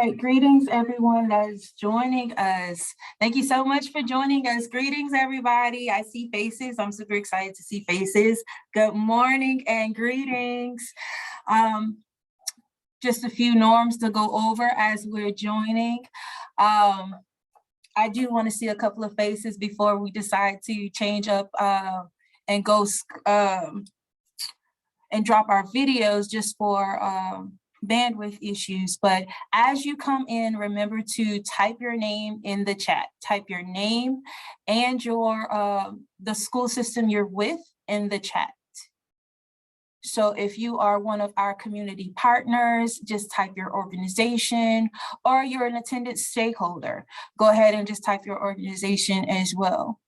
right, greetings everyone that's joining us. Thank you so much for joining us. Greetings everybody. I see faces. I'm super excited to see faces. Good morning and greetings. Just a few norms to go over as we're joining. I do want to see a couple of faces before we decide to change up and go and drop our videos just for bandwidth issues. But as you come in, remember to type your name in the chat. Type your name and your the school system you're with in the chat. So if you are one of our community partners, just type your organization, or you're an attendance stakeholder, go ahead and just type your organization as well.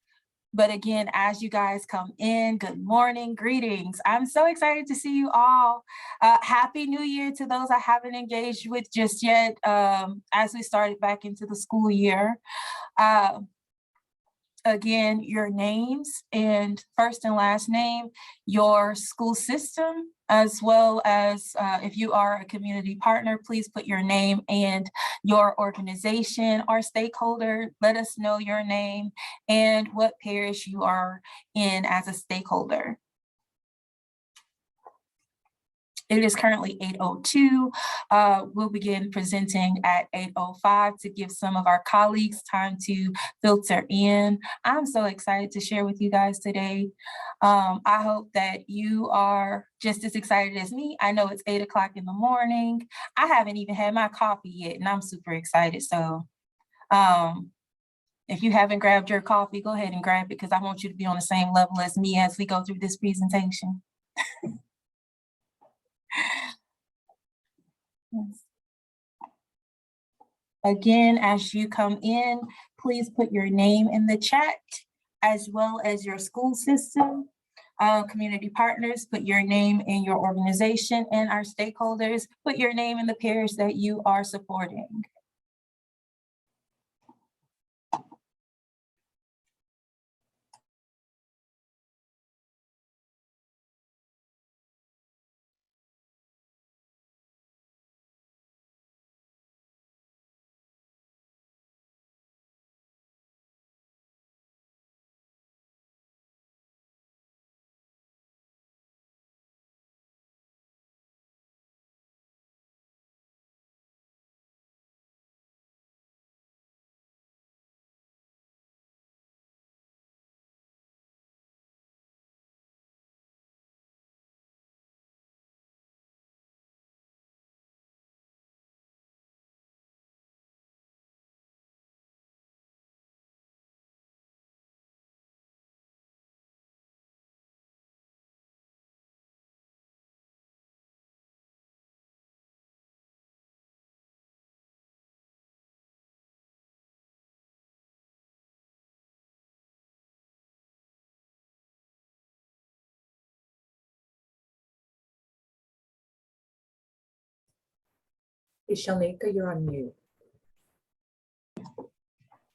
But again, as you guys come in, good morning, greetings. I'm so excited to see you all. Happy New Year to those I haven't engaged with just yet as we started back into the school year. Again, your names and first and last name, your school system, as well as if you are a community partner, please put your name and your organization or stakeholder. Let us know your name and what parish you are in as a stakeholder. It is currently 8:02. We'll begin presenting at 8:05 to give some of our colleagues time to filter in. I'm so excited to share with you guys today. I hope that you are just as excited as me. I know it's 8 o'clock in the morning. I haven't even had my coffee yet, and I'm super excited. So if you haven't grabbed your coffee, go ahead and grab it because I want you to be on the same level as me as we go through this presentation. Again, as you come in, please put your name in the chat, as well as your school system. Community partners, put your name in your organization, and our stakeholders, put your name in the parish that you are supporting. Shanika, you're on mute.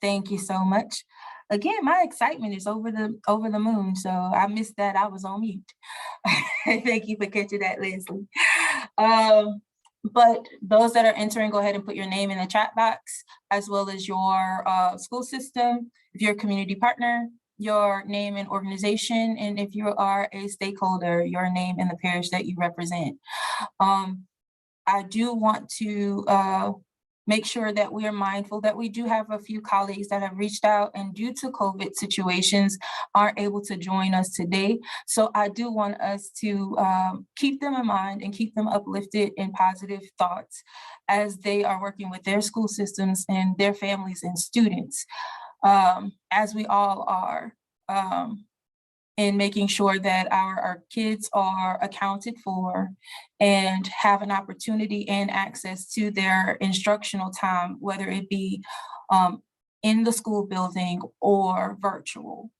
Thank you so much. Again, my excitement is over the moon, so I missed that I was on mute. Thank you for catching that, Leslie. But those that are entering, go ahead and put your name in the chat box, as well as your school system, if you're a community partner, your name and organization, and if you are a stakeholder, your name and the parish that you represent. I do want to make sure that we are mindful that we do have a few colleagues that have reached out and due to COVID situations aren't able to join us today. So I do want us to keep them in mind and keep them uplifted in positive thoughts as they are working with their school systems and their families and students, as we all are. In making sure that our kids are accounted for and have an opportunity and access to their instructional time, whether it be in the school building or virtual.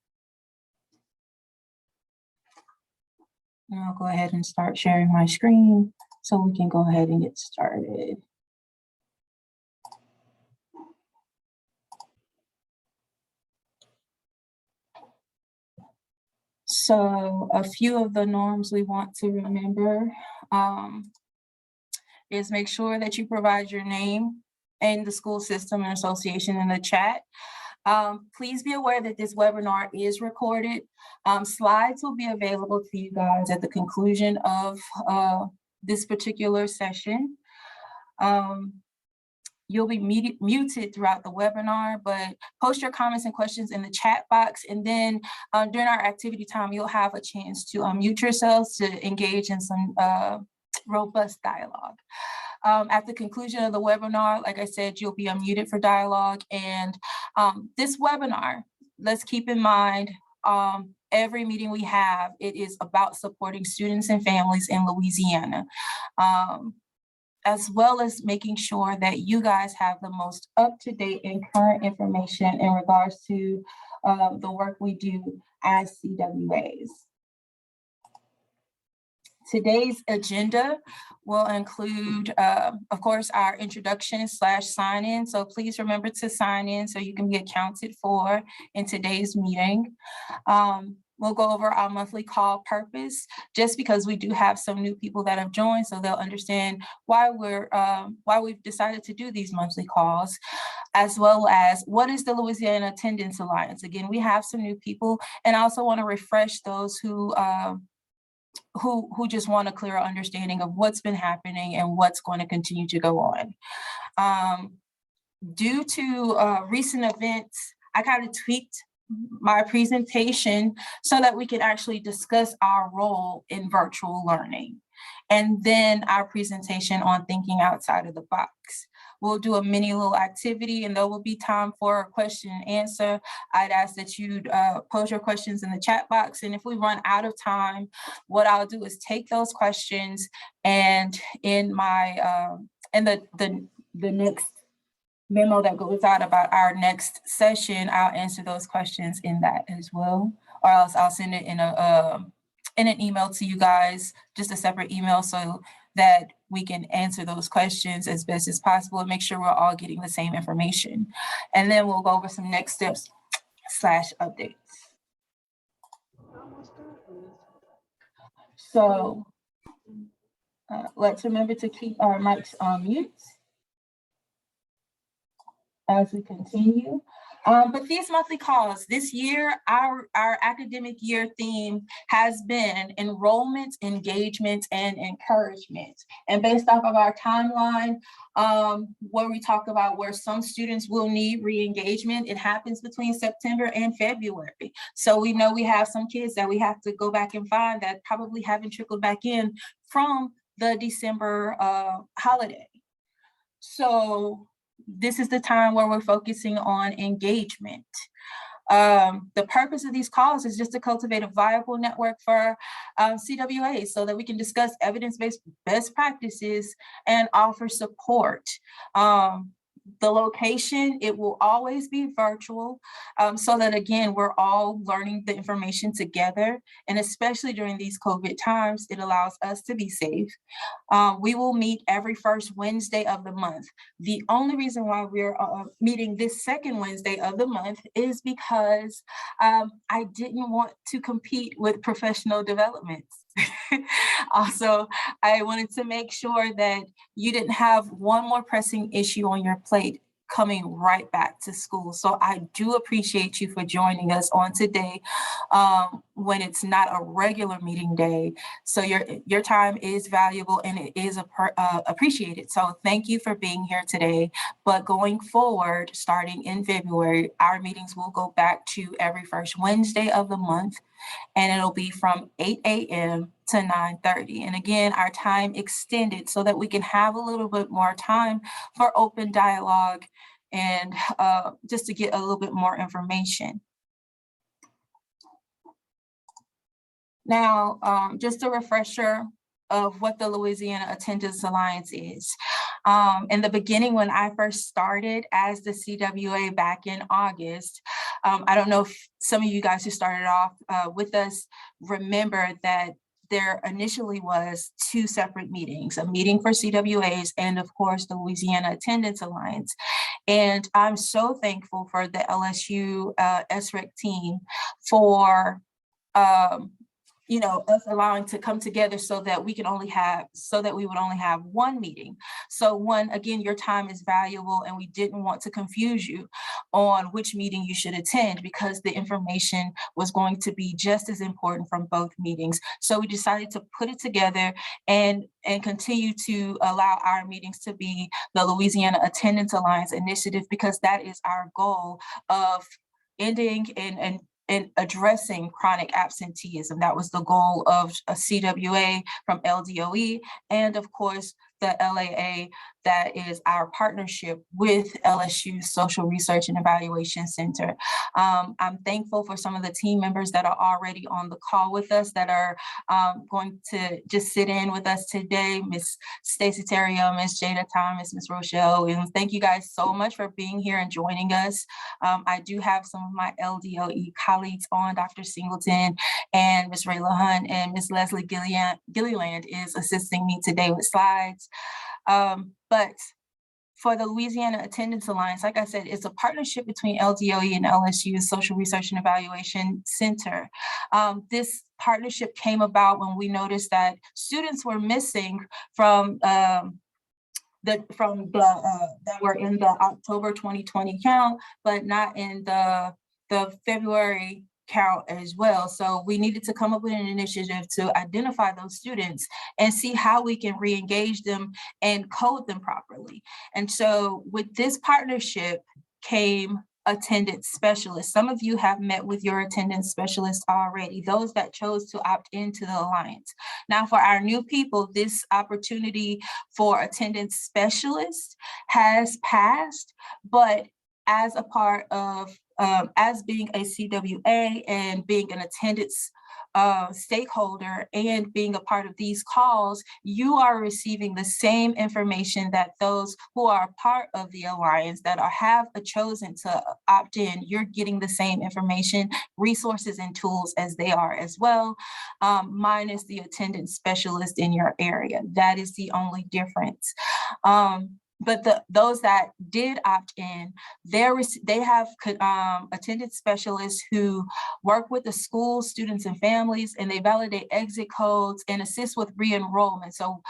And I'll go ahead and start sharing my screen so we can go ahead and get started. So a few of the norms we want to remember is make sure that you provide your name in the school system and association in the chat. Please be aware that this webinar is recorded. Slides will be available to you guys at the conclusion of this particular session. You'll be muted throughout the webinar, but post your comments and questions in the chat box. And then during our activity time, you'll have a chance to unmute yourselves to engage in some robust dialogue. At the conclusion of the webinar, like I said, you'll be unmuted for dialogue. And this webinar, let's keep in mind, every meeting we have, it is about supporting students and families in Louisiana, as well as making sure that you guys have the most up-to-date and current information in regards to the work we do as CWAs. Today's agenda will include, of course, our introduction / sign-in. So please remember to sign in so you can be accounted for in today's meeting. We'll go over our monthly call purpose, just because we do have some new people that have joined, so they'll understand why we've decided to do these monthly calls, as well as what is the Louisiana Attendance Alliance. Again, we have some new people, and I also want to refresh those who just want a clearer understanding of what's been happening and what's going to continue to go on. Due to recent events, I kind of tweaked my presentation so that we can actually discuss our role in virtual learning, and then our presentation on thinking outside of the box. We'll do a mini little activity, and there will be time for a question and answer. I'd ask that you'd pose your questions in the chat box, and if we run out of time, what I'll do is take those questions, and in my in the next memo that goes out about our next session, I'll answer those questions in that as well, or else I'll send it in an email to you guys, just a separate email, so that we can answer those questions as best as possible and make sure we're all getting the same information. And then we'll go over some next steps / updates. So let's remember to keep our mics on mute as we continue. But these monthly calls, this year, our academic year theme has been enrollment, engagement, and encouragement. And based off of our timeline, where we talk about where some students will need re-engagement, it happens between September and February. So we know we have some kids that we have to go back and find that probably haven't trickled back in from the December holiday. So this is the time where we're focusing on engagement. The purpose of these calls is just to cultivate a viable network for CWAs so that we can discuss evidence-based best practices and offer support. The location, it will always be virtual, so that again, we're all learning the information together. And especially during these COVID times, it allows us to be safe. We will meet every first Wednesday of the month. The only reason why we're meeting this second Wednesday of the month is because I didn't want to compete with professional developments. Also, I wanted to make sure that you didn't have one more pressing issue on your plate coming right back to school. So I do appreciate you for joining us on today when it's not a regular meeting day. So your time is valuable and it is appreciated. So thank you for being here today. But going forward, starting in February, our meetings will go back to every first Wednesday of the month, and it'll be from 8 a.m. to 9:30. And again, our time extended so that we can have a little bit more time for open dialogue and just to get a little bit more information. Now, just a refresher of what the Louisiana Attendance Alliance is. In the beginning, when I first started as the CWA back in August, I don't know if some of you guys who started off with us remember that there initially was two separate meetings, a meeting for CWAs and of course the Louisiana Attendance Alliance. And I'm so thankful for the LSU SREC team for us allowing to come together so that we would only have one meeting. So one, again, your time is valuable, and we didn't want to confuse you on which meeting you should attend, because the information was going to be just as important from both meetings. So we decided to put it together and continue to allow our meetings to be the Louisiana Attendance Alliance initiative, because that is our goal of ending and addressing chronic absenteeism. That was the goal of a CWA from LDOE, and of course the LAA, that is our partnership with LSU's Social Research and Evaluation Center. I'm thankful for some of the team members that are already on the call with us, that are going to just sit in with us today. Miss Stacy Terrio, Miss Jada Thomas, Miss Rochelle, and thank you guys so much for being here and joining us. I do have some of my LDOE colleagues on, Dr. Singleton and Miss Rayla Hunt, and Miss Leslie Gilliland is assisting me today with slides. But for the Louisiana Attendance Alliance, like I said, it's a partnership between LDOE and LSU's Social Research and Evaluation Center. This partnership came about when we noticed that students were missing from that were in the October 2020 count, but not in the February count as well. So we needed to come up with an initiative to identify those students and see how we can re-engage them and code them properly. And so with this partnership came attendance specialists. Some of you have met with your attendance specialists already, those that chose to opt into the Alliance. Now, for our new people, this opportunity for attendance specialists has passed, but as a part of as being a CWA and being an attendance stakeholder and being a part of these calls, you are receiving the same information that those who are part of the Alliance that have chosen to opt in, you're getting the same information, resources, and tools as they are as well, minus the attendance specialist in your area. That is the only difference. But those that did opt in, they have attendance specialists who work with the school, students, and families, and they validate exit codes and assist with re-enrollment. So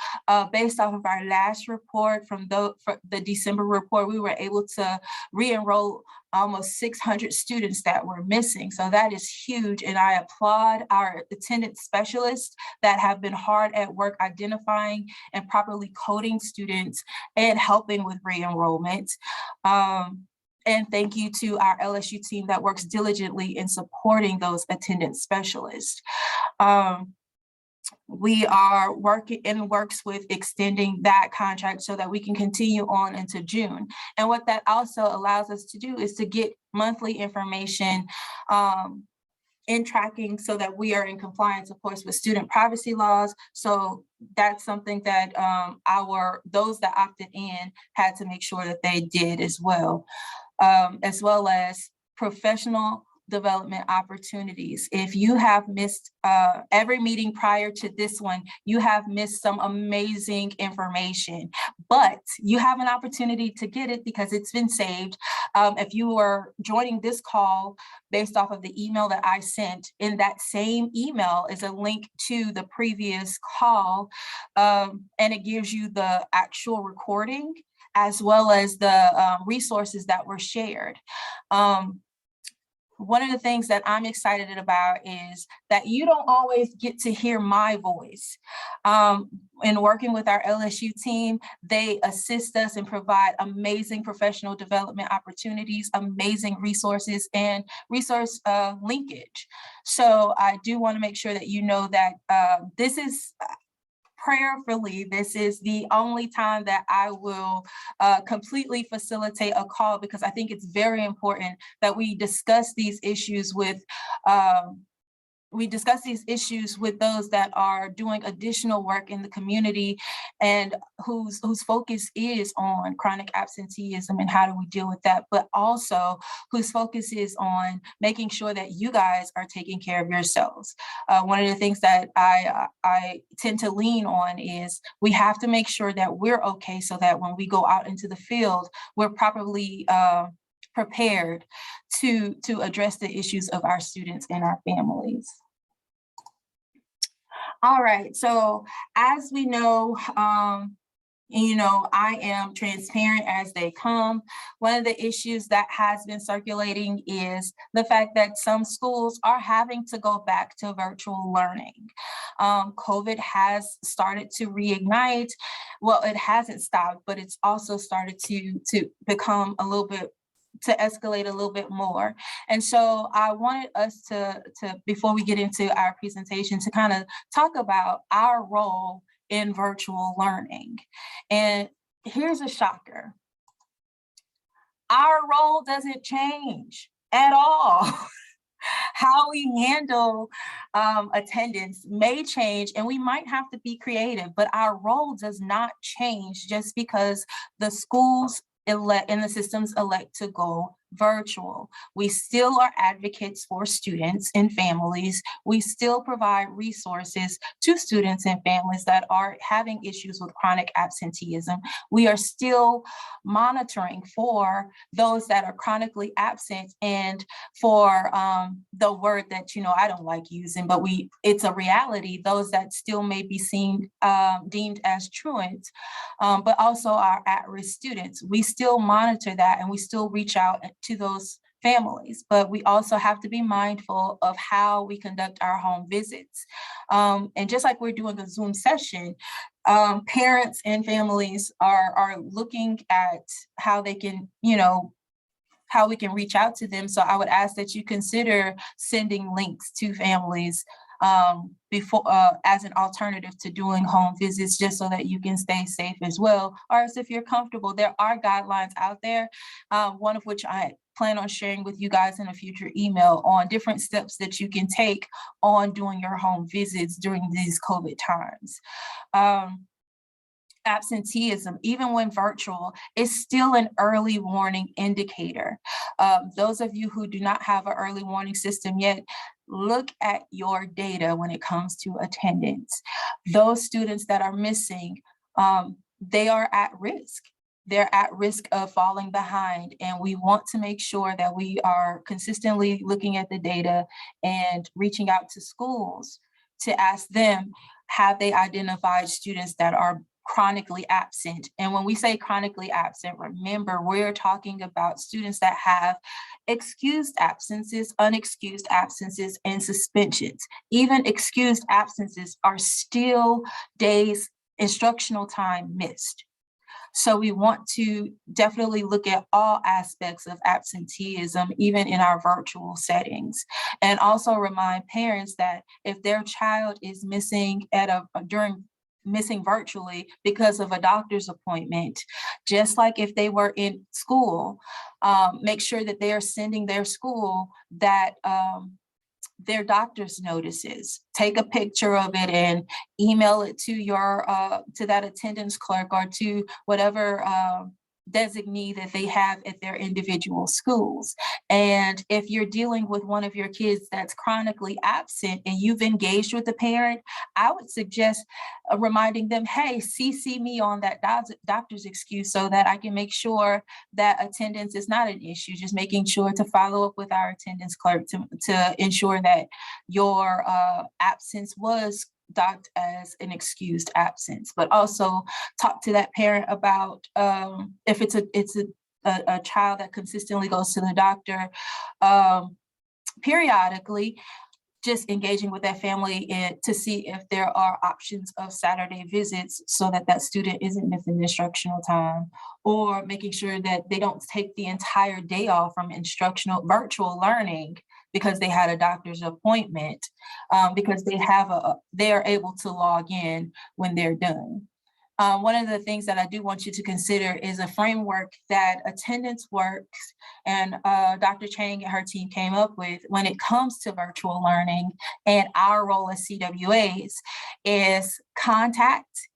based off of our last report for the December report, we were able to re-enroll almost 600 students that were missing. So that is huge. And I applaud our attendance specialists that have been hard at work identifying and properly coding students and helping with re-enrollment. And thank you to our LSU team that works diligently in supporting those attendance specialists. We are working in works with extending that contract so that we can continue on into June. And what that also allows us to do is to get monthly information in tracking so that we are in compliance, of course, with student privacy laws. So that's something that those that opted in had to make sure that they did as well as professional development opportunities. If you have missed every meeting prior to this one, you have missed some amazing information, but you have an opportunity to get it because it's been saved. If you were joining this call based off of the email that I sent, in that same email is a link to the previous call, and it gives you the actual recording as well as the resources that were shared. One of the things that I'm excited about is that you don't always get to hear my voice. In working with our LSU team, they assist us and provide amazing professional development opportunities, amazing resources, and resource linkage. So I do want to make sure that you know that this is prayerfully, this is the only time that I will completely facilitate a call, because I think it's very important that we discuss these issues with those that are doing additional work in the community and whose focus is on chronic absenteeism and how do we deal with that, but also whose focus is on making sure that you guys are taking care of yourselves. One of the things that I tend to lean on is we have to make sure that we're okay so that when we go out into the field, we're properly prepared to address the issues of our students and our families. All right, so as we know, I am transparent as they come. One of the issues that has been circulating is the fact that some schools are having to go back to virtual learning. COVID has started to reignite. Well, it hasn't stopped, but it's also started to become a little bit to escalate a little bit more. And so I wanted us to before we get into our presentation, to kind of talk about our role in virtual learning. And here's a shocker. Our role doesn't change at all. How we handle attendance may change, and we might have to be creative, but our role does not change just because the schools and the systems elect to go virtual. We still are advocates for students and families. We still provide resources to students and families that are having issues with chronic absenteeism. We are still monitoring for those that are chronically absent, and for the word that I don't like using, but it's a reality, those that still may be seen deemed as truant, but also our at-risk students. We still monitor that, and we still reach out to those families, but we also have to be mindful of how we conduct our home visits. And just like we're doing a Zoom session, parents and families are looking at how they can, how we can reach out to them. So I would ask that you consider sending links to families before as an alternative to doing home visits, just so that you can stay safe as well. Or as if you're comfortable, there are guidelines out there, one of which I plan on sharing with you guys in a future email, on different steps that you can take on doing your home visits during these COVID times. Absenteeism, even when virtual, is still an early warning indicator. Those of you who do not have an early warning system yet, look at your data when it comes to attendance. Those students that are missing, they are at risk. They're at risk of falling behind, and we want to make sure that we are consistently looking at the data and reaching out to schools to ask them, have they identified students that are chronically absent? And when we say chronically absent, remember, we're talking about students that have excused absences, unexcused absences, and suspensions. Even excused absences are still days instructional time missed. So we want to definitely look at all aspects of absenteeism, even in our virtual settings. And also remind parents that if their child is missing missing virtually because of a doctor's appointment, just like if they were in school, make sure that they are sending their school that their doctor's notices. Take a picture of it and email it to your to that attendance clerk, or to whatever designee that they have at their individual schools. And if you're dealing with one of your kids that's chronically absent and you've engaged with the parent, I would suggest reminding them, hey, CC me on that doctor's excuse, so that I can make sure that attendance is not an issue. Just making sure to follow up with our attendance clerk to ensure that your absence was docked as an excused absence. But also talk to that parent about if it's a child that consistently goes to the doctor periodically, just engaging with that family to see if there are options of Saturday visits, so that that student isn't missing instructional time, or making sure that they don't take the entire day off from instructional virtual learning because they had a doctor's appointment, because they are able to log in when they're done. One of the things that I do want you to consider is a framework that Attendance Works and Dr. Chang and her team came up with when it comes to virtual learning, and our role as CWAs is contact,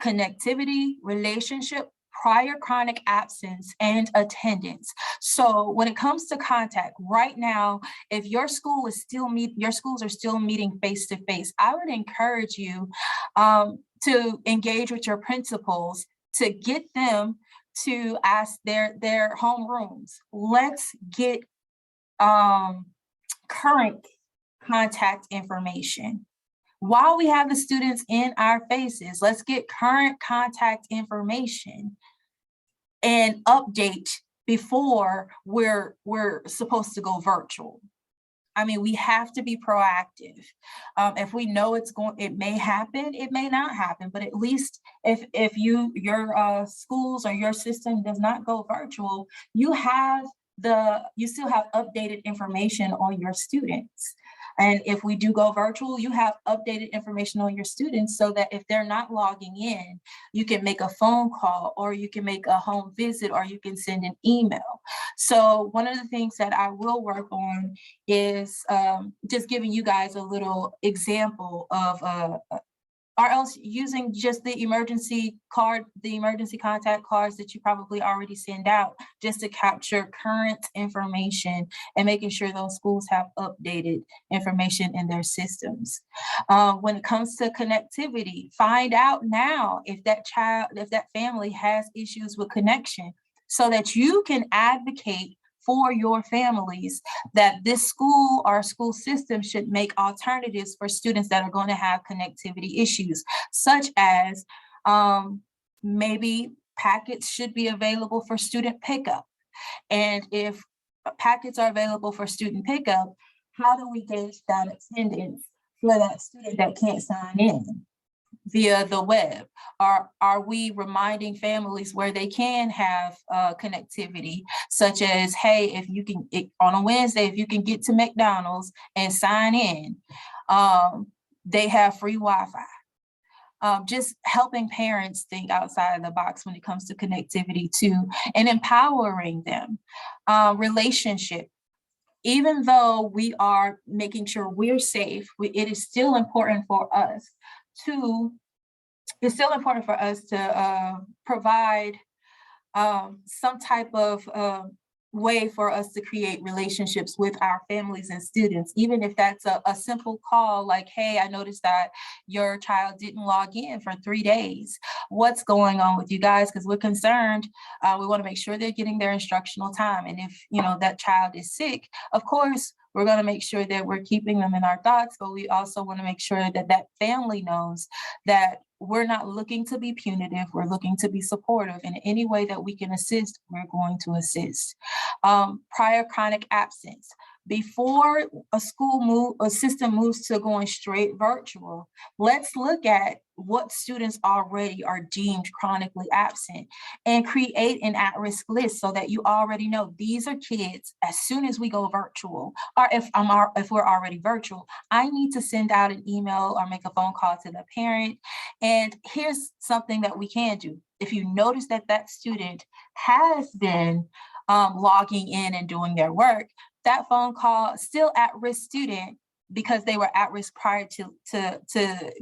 connectivity, relationship, prior chronic absence, and attendance. So when it comes to contact, right now, if your school is your schools are still meeting face-to-face, I would encourage you to engage with your principals to get them to ask their homerooms. Let's get current contact information. While we have the students in our faces, let's get current contact information and update before we're supposed to go virtual. I mean, we have to be proactive. If we know it may happen, it may not happen, but at least if your schools or your system does not go virtual, you still have updated information on your students. And if we do go virtual, you have updated information on your students so that if they're not logging in, you can make a phone call, or you can make a home visit, or you can send an email. So one of the things that I will work on is just giving you guys a little example of or else using just the emergency contact cards that you probably already send out, just to capture current information and making sure those schools have updated information in their systems. When it comes to connectivity, find out now if that family has issues with connection, so that you can advocate for your families that this school or school system should make alternatives for students that are going to have connectivity issues, such as maybe packets should be available for student pickup. And if packets are available for student pickup, how do we gauge that attendance for that student that can't sign in via the web? Are we reminding families where they can have connectivity, such as, hey, if you can, on a Wednesday, if you can get to McDonald's and sign in, they have free Wi-Fi. Just helping parents think outside of the box when it comes to connectivity too, and empowering them. Relationship. Even though we are making sure we're safe, it is still important for us to provide some type of way for us to create relationships with our families and students, even if that's a simple call like, hey, I noticed that your child didn't log in for 3 days. What's going on with you guys? Because we're concerned. We want to make sure they're getting their instructional time. And if that child is sick, of course, we're going to make sure that we're keeping them in our thoughts, but we also want to make sure that that family knows that we're not looking to be punitive. We're looking to be supportive. In any way that we can assist, we're going to assist. Prior chronic absence. Before a system moves to going straight virtual, let's look at what students already are deemed chronically absent and create an at-risk list so that you already know these are kids. As soon as we go virtual, or if we're already virtual, I need to send out an email or make a phone call to the parent. And here's something that we can do. If you notice that that student has been logging in and doing their work, that phone call, still at-risk student, because they were at risk prior to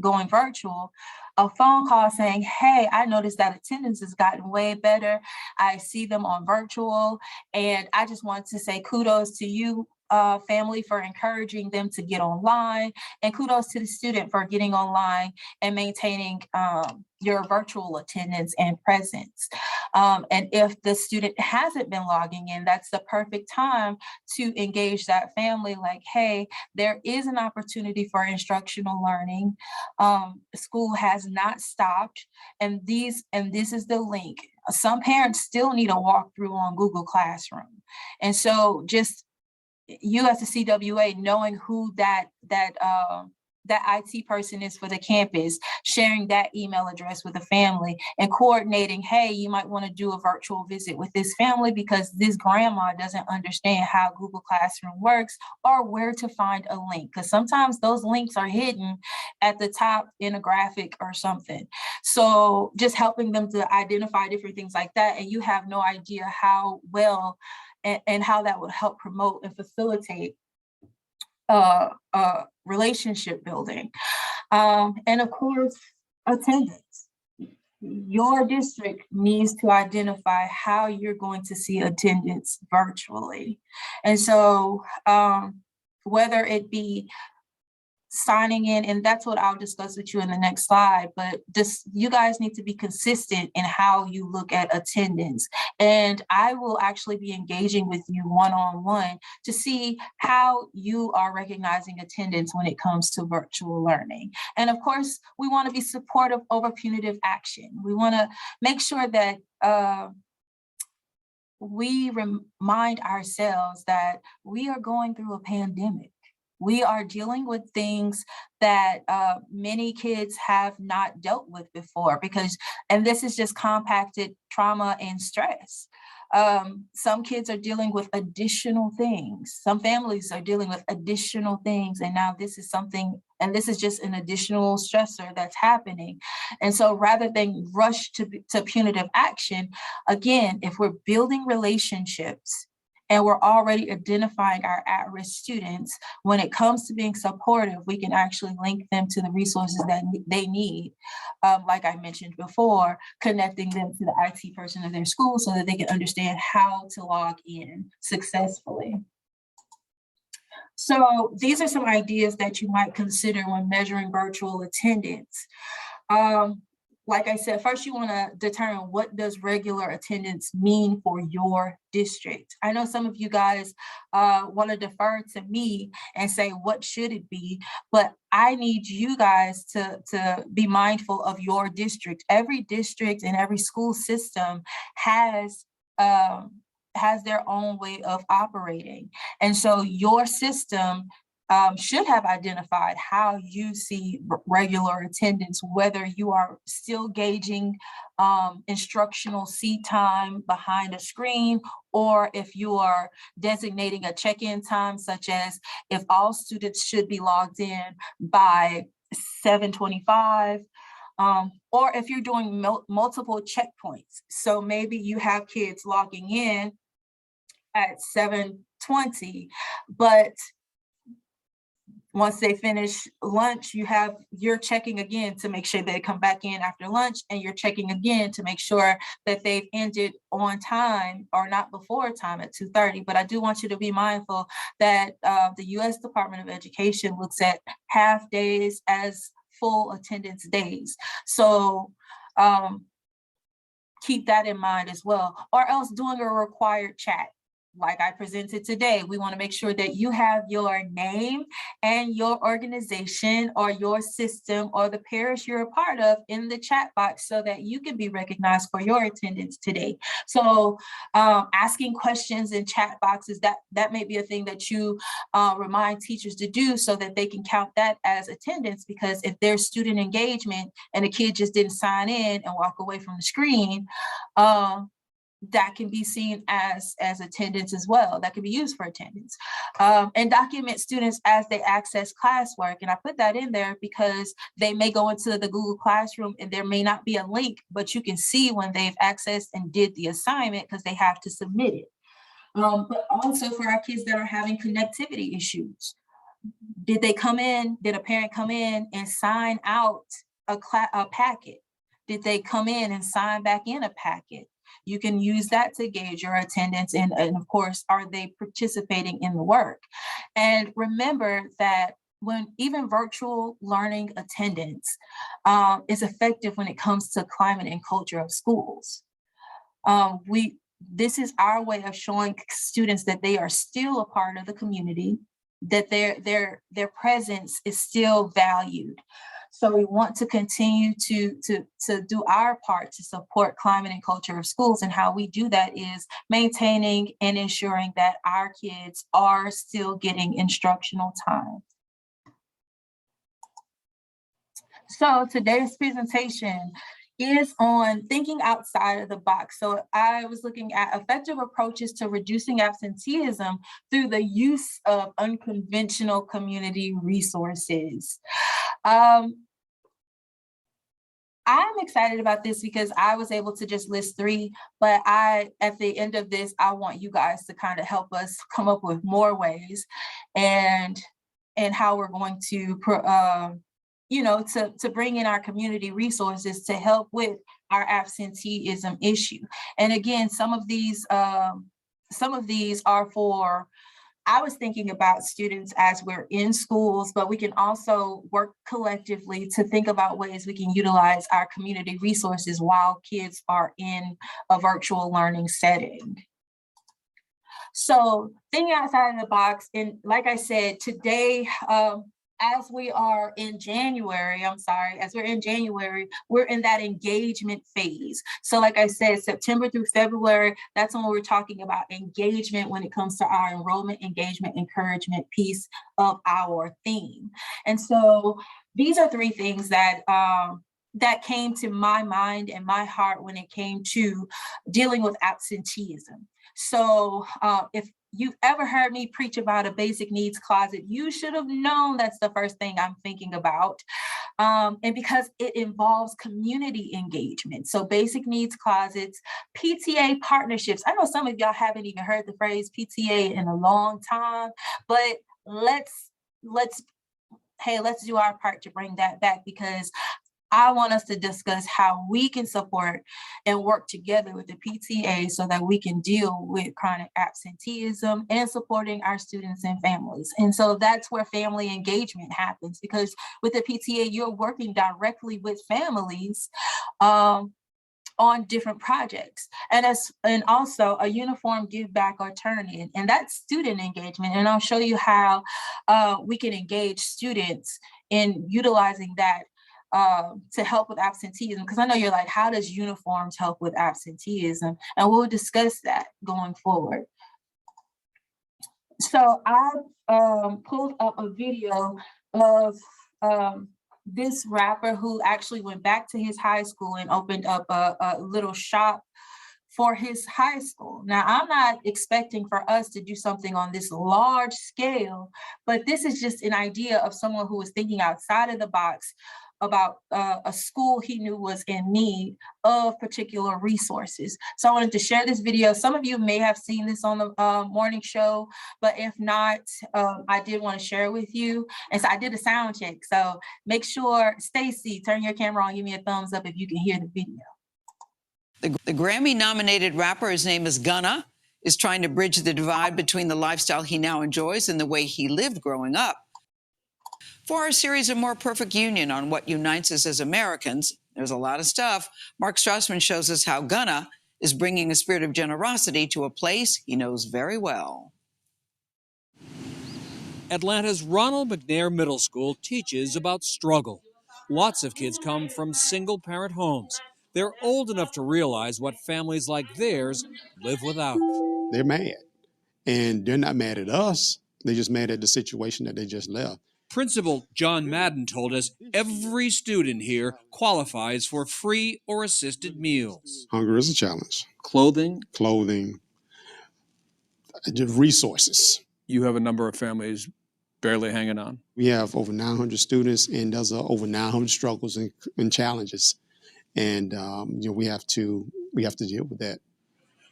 going virtual, a phone call saying, hey, I noticed that attendance has gotten way better. I see them on virtual, and I just want to say kudos to you, family, for encouraging them to get online, and kudos to the student for getting online and maintaining your virtual attendance and presence. And if the student hasn't been logging in, that's the perfect time to engage that family like, hey, there is an opportunity for instructional learning. School has not stopped, and this is the link. Some parents still need a walkthrough on Google Classroom. And so just you as a CWA, knowing who that IT person is for the campus, sharing that email address with the family and coordinating, hey, you might want to do a virtual visit with this family because this grandma doesn't understand how Google Classroom works or where to find a link. Because sometimes those links are hidden at the top in a graphic or something. So just helping them to identify different things like that. And you have no idea how well and how that would help promote and facilitate relationship building. And of course, attendance. Your district needs to identify how you're going to see attendance virtually. And so whether it be signing in, and that's what I'll discuss with you in the next slide, but just you guys need to be consistent in how you look at attendance. And I will actually be engaging with you one-on-one to see how you are recognizing attendance when it comes to virtual learning. And of course, we want to be supportive over punitive action. We want to make sure that we remind ourselves that we are going through a pandemic. We are dealing with things that many kids have not dealt with before and this is just compacted trauma and stress. Some kids are dealing with additional things. Some families are dealing with additional things. And now this is something, and this is just an additional stressor that's happening. And so rather than rush to punitive action, again, if we're building relationships and we're already identifying our at-risk students, when it comes to being supportive, we can actually link them to the resources that they need. Like I mentioned before, connecting them to the IT person of their school so that they can understand how to log in successfully. So these are some ideas that you might consider when measuring virtual attendance. Like I said, first you want to determine what does regular attendance mean for your district. I know some of you guys want to defer to me and say, what should it be? But I need you guys to be mindful of your district. Every district and every school system has their own way of operating. And so your system should have identified how you see regular attendance, whether you are still gauging instructional seat time behind a screen, or if you are designating a check-in time, such as if all students should be logged in by 7:25, or if you're doing multiple checkpoints. So maybe you have kids logging in at 7:20, but once they finish lunch, you're checking again to make sure they come back in after lunch, and you're checking again to make sure that they've ended on time or not before time at 2:30. But I do want you to be mindful that the U.S. Department of Education looks at half days as full attendance days. So keep that in mind as well, or else doing a required chat. Like I presented today, we want to make sure that you have your name and your organization or your system or the parish you're a part of in the chat box so that you can be recognized for your attendance today. So asking questions in chat boxes, that may be a thing that you remind teachers to do so that they can count that as attendance, because if there's student engagement and a kid just didn't sign in and walk away from the screen, that can be seen as attendance as well. That can be used for attendance. And document students as they access classwork. And I put that in there because they may go into the Google Classroom and there may not be a link, but you can see when they've accessed and did the assignment because they have to submit it. But also for our kids that are having connectivity issues. Did they come in, did a parent come in and sign out a packet? Did they come in and sign back in a packet? You can use that to gauge your attendance, and of course, are they participating in the work? And remember that when even virtual learning attendance is effective when it comes to climate and culture of schools. This is our way of showing students that they are still a part of the community, that their presence is still valued. So we want to continue to do our part to support climate and culture of schools. And how we do that is maintaining and ensuring that our kids are still getting instructional time. So today's presentation is on thinking outside of the box. So I was looking at effective approaches to reducing absenteeism through the use of unconventional community resources. I'm excited about this because I was able to just list 3, but at the end of this, I want you guys to kind of help us come up with more ways and how we're going to, to bring in our community resources to help with our absenteeism issue. And again, some of these are for I was thinking about students as we're in schools, but we can also work collectively to think about ways we can utilize our community resources while kids are in a virtual learning setting. So thinking outside of the box, and like I said, today, as we are in January, as we're in January, we're in that engagement phase. So like I said, September through February, that's when we're talking about engagement when it comes to our enrollment, engagement, encouragement piece of our theme. And so these are three things that that came to my mind and my heart when it came to dealing with absenteeism. So if you've ever heard me preach about a basic needs closet, you should have known that's the first thing I'm thinking about. And because it involves community engagement. So basic needs closets, PTA partnerships. I know some of y'all haven't even heard the phrase PTA in a long time, but let's do our part to bring that back, because I want us to discuss how we can support and work together with the PTA so that we can deal with chronic absenteeism and supporting our students and families. And so that's where family engagement happens, because with the PTA, you're working directly with families on different projects, and also a uniform give back or turn in, and that's student engagement. And I'll show you how we can engage students in utilizing that to help with absenteeism, because I know you're like, how does uniforms help with absenteeism? And we'll discuss that going forward. So I pulled up a video of this rapper who actually went back to his high school and opened up a little shop for his high school. Now, I'm not expecting for us to do something on this large scale, but this is just an idea of someone who was thinking outside of the box about a school he knew was in need of particular resources. So I wanted to share this video. Some of you may have seen this on the morning show, but if not, I did want to share it with you. And so I did a sound check. So make sure, Stacy, turn your camera on, give me a thumbs up if you can hear the video. The Grammy-nominated rapper, his name is Gunna, is trying to bridge the divide between the lifestyle he now enjoys and the way he lived growing up. For our series of More Perfect Union on what unites us as Americans, there's a lot of stuff. Mark Strassman shows us how Gunna is bringing a spirit of generosity to a place he knows very well. Atlanta's Ronald McNair Middle School teaches about struggle. Lots of kids come from single-parent homes. They're old enough to realize what families like theirs live without. They're mad, and they're not mad at us. They're just mad at the situation that they just left. Principal John Madden told us every student here qualifies for free or assisted meals. Hunger is a challenge. Clothing. Resources. You have a number of families barely hanging on. We have over 900 students, and there's over 900 struggles and challenges. And we have to deal with that.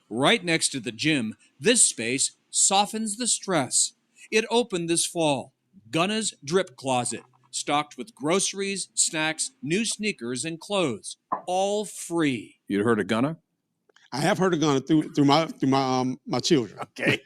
Right next to the gym, this space softens the stress. It opened this fall. Gunna's Drip Closet, stocked with groceries, snacks, new sneakers, and clothes, all free. You heard of Gunna? I have heard of Gunna through my children. Okay.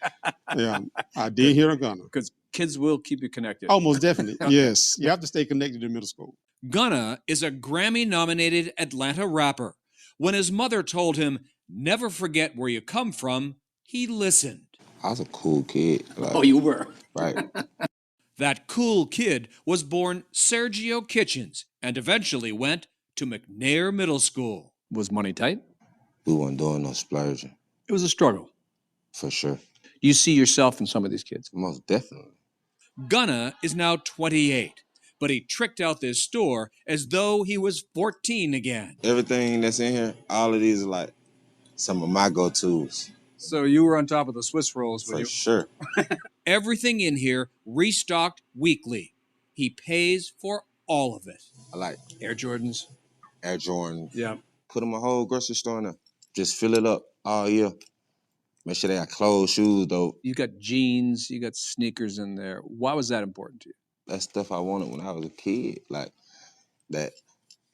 Yeah, I did hear of Gunna. Because kids will keep you connected. Oh, most definitely. Yes, you have to stay connected to middle school. Gunna is a Grammy-nominated Atlanta rapper. When his mother told him, never forget where you come from, he listened. I was a cool kid. Oh, you were? Right. That cool kid was born Sergio Kitchens and eventually went to McNair Middle School. Was money tight? We weren't doing no splurging. It was a struggle. For sure. You see yourself in some of these kids? Most definitely. Gunna is now 28, but he tricked out this store as though he was 14 again. Everything that's in here, all of these are like some of my go-tos. So you were on top of the Swiss rolls, For sure. Everything in here restocked weekly. He pays for all of it. I like Air Jordans. Air Jordan. Yeah. Put them a whole grocery store in there. Just fill it up all year. Make sure they got clothes, shoes, though. You got jeans, you got sneakers in there. Why was that important to you? That's stuff I wanted when I was a kid. Like, that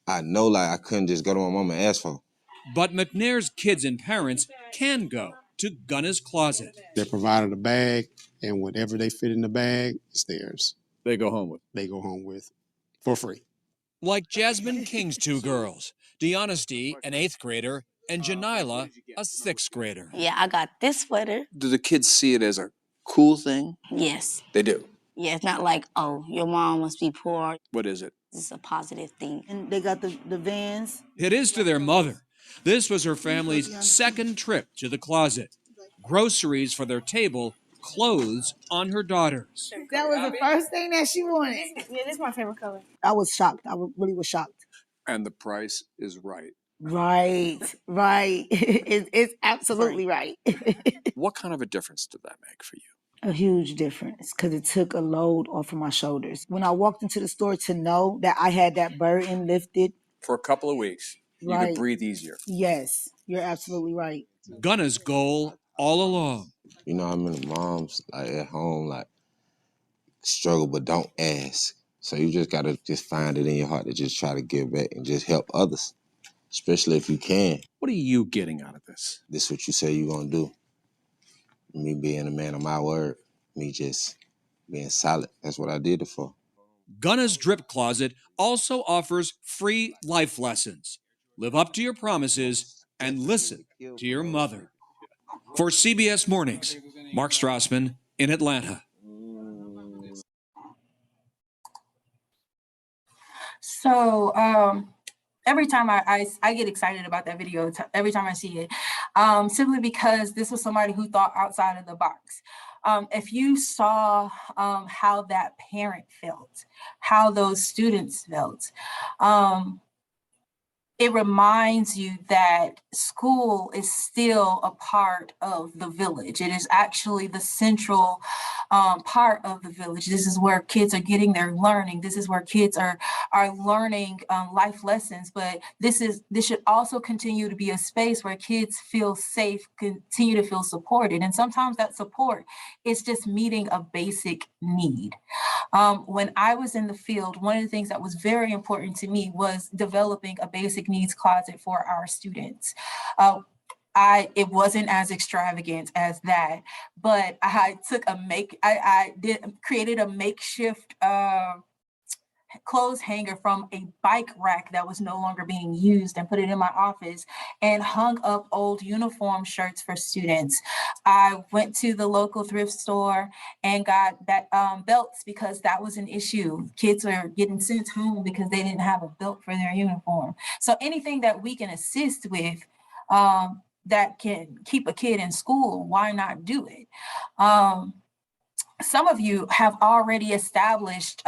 I know, like, I couldn't just go to my mama and ask for. But McNair's kids and parents can go. to Gunna's closet. They're provided a bag, and whatever they fit in the bag is theirs. They go home with. They go home with for free. Like Jasmine King's two girls, Dehonesty, an 8th grader, and Janila, a 6th grader. Yeah, I got this sweater. Do the kids see it as a cool thing? Yes. They do. Yeah, it's not like, oh, your mom must be poor. What is it? It's a positive thing. And they got the Vans. It is to their mother. This was her family's second trip to the closet. Groceries for their table, clothes on her daughters. That was the first thing that she wanted. Yeah, this is my favorite color. I was shocked. Really was shocked. And the price is right. Right. It's absolutely right. What kind of a difference did that make for you? A huge difference because it took a load off of my shoulders. When I walked into the store to know that I had that burden lifted. For a couple of weeks, you could breathe easier. Yes, you're absolutely right. Gunna's goal all along. You know how many moms like at home like struggle but don't ask. So you just gotta just find it in your heart to just try to give back and just help others, especially if you can. What are you getting out of this? This is what you say you're gonna do. Me being a man of my word, me just being solid. That's what I did it for. Gunna's Drip Closet also offers free life lessons. Live up to your promises and listen to your mother. For CBS Mornings, Mark Strassman in Atlanta. So every time I get excited about that video, every time I see it, simply because this was somebody who thought outside of the box. If you saw how that parent felt, how those students felt, it reminds you that school is still a part of the village. It is actually the central part of the village. This is where kids are getting their learning. This is where kids are learning life lessons. But this should also continue to be a space where kids feel safe, continue to feel supported. And sometimes that support is just meeting a basic need. When I was in the field, one of the things that was very important to me was developing a basic needs closet for our students. It wasn't as extravagant as that, but I created a makeshift clothes hanger from a bike rack that was no longer being used and put it in my office and hung up old uniform shirts for students. I went to the local thrift store and got belts because that was an issue. Kids were getting sent home because they didn't have a belt for their uniform. So anything that we can assist with that can keep a kid in school, why not do it? Some of you have already established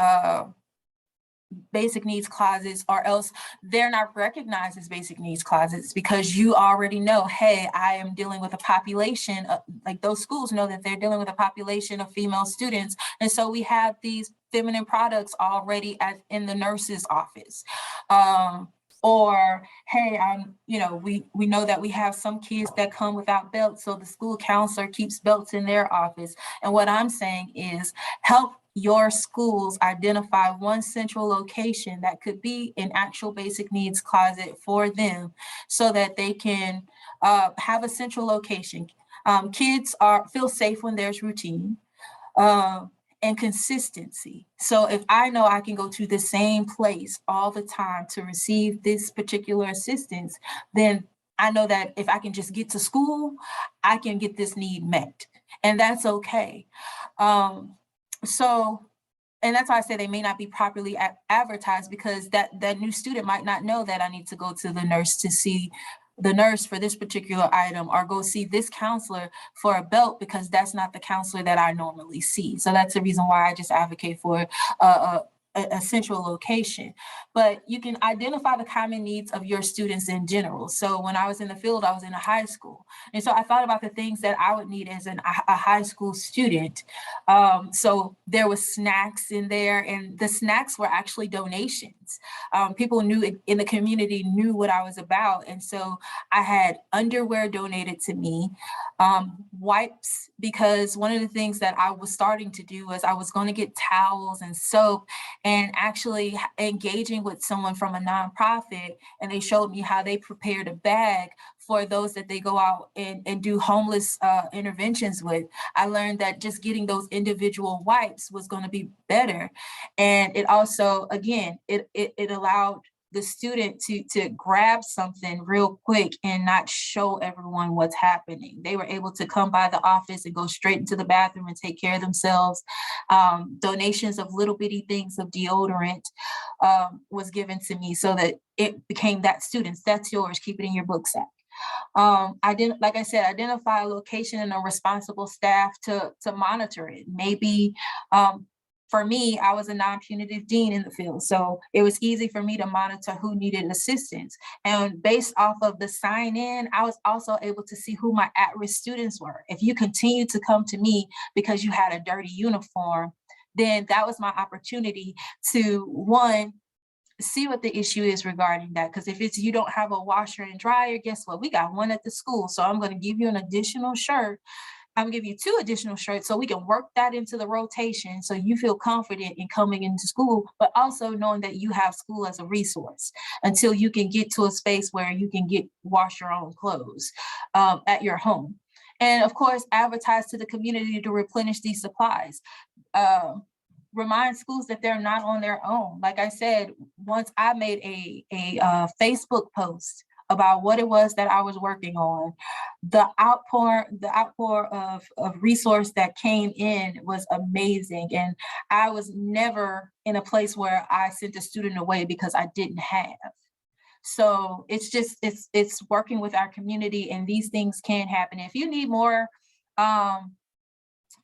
basic needs closets, or else they're not recognized as basic needs closets because you already know, hey, I am dealing with a population of, like those schools know that they're dealing with a population of female students. And so we have these feminine products already in the nurse's office. Or, hey, we know that we have some kids that come without belts, so the school counselor keeps belts in their office. And what I'm saying is help your schools identify one central location that could be an actual basic needs closet for them so that they can have a central location. Kids feel safe when there's routine and consistency. So if I know I can go to the same place all the time to receive this particular assistance, then I know that if I can just get to school, I can get this need met, and that's okay. And that's why I say they may not be properly advertised, because that new student might not know that I need to go to the nurse to see the nurse for this particular item, or go see this counselor for a belt, because that's not the counselor that I normally see. So that's the reason why I just advocate for a central location. But you can identify the common needs of your students in general. So when I was in the field, I was in a high school. And so I thought about the things that I would need as a high school student. So there was snacks in there, and the snacks were actually donations. People in the community knew what I was about. And so I had underwear donated to me, wipes, because one of the things that I was starting to do was I was going to get towels and soap, and actually engaging with someone from a nonprofit, and they showed me how they prepared a bag for those that they go out and do homeless interventions with. I learned that just getting those individual wipes was going to be better. And it also, again, it allowed the student to grab something real quick and not show everyone what's happening. They were able to come by the office and go straight into the bathroom and take care of themselves. Donations of little bitty things of deodorant was given to me, so that it became that student's, that's yours, keep it in your book sack. Like I said, identify a location and a responsible staff to monitor it. Maybe for me, I was a non-punitive dean in the field, so it was easy for me to monitor who needed assistance. And based off of the sign-in, I was also able to see who my at-risk students were. If you continue to come to me because you had a dirty uniform, then that was my opportunity to, one, see what the issue is regarding that. Because if it's you don't have a washer and dryer, guess what? We got one at the school. So I'm going to give you an additional shirt. I'm gonna give you 2 additional shirts so we can work that into the rotation so you feel confident in coming into school, but also knowing that you have school as a resource until you can get to a space where you can wash your own clothes at your home. And of course, advertise to the community to replenish these supplies. Remind schools that they're not on their own. Like I said, once I made a Facebook post about what it was that I was working on, the outpour of resource that came in was amazing. And I was never in a place where I sent a student away because I didn't have. So it's just, it's working with our community, and these things can happen. If you need more,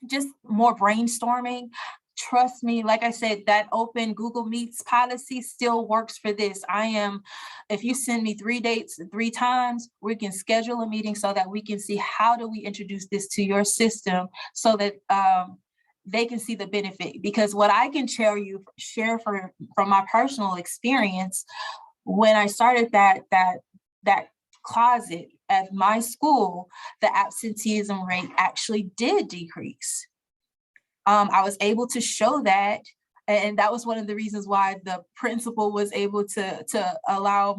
just more brainstorming, trust me, like I said, that open Google Meets policy still works for this. If you send me 3 dates 3 times, we can schedule a meeting so that we can see how do we introduce this to your system so that they can see the benefit. Because what I can share from my personal experience, when I started that closet at my school, the absenteeism rate actually did decrease. I was able to show that, and that was one of the reasons why the principal was able to allow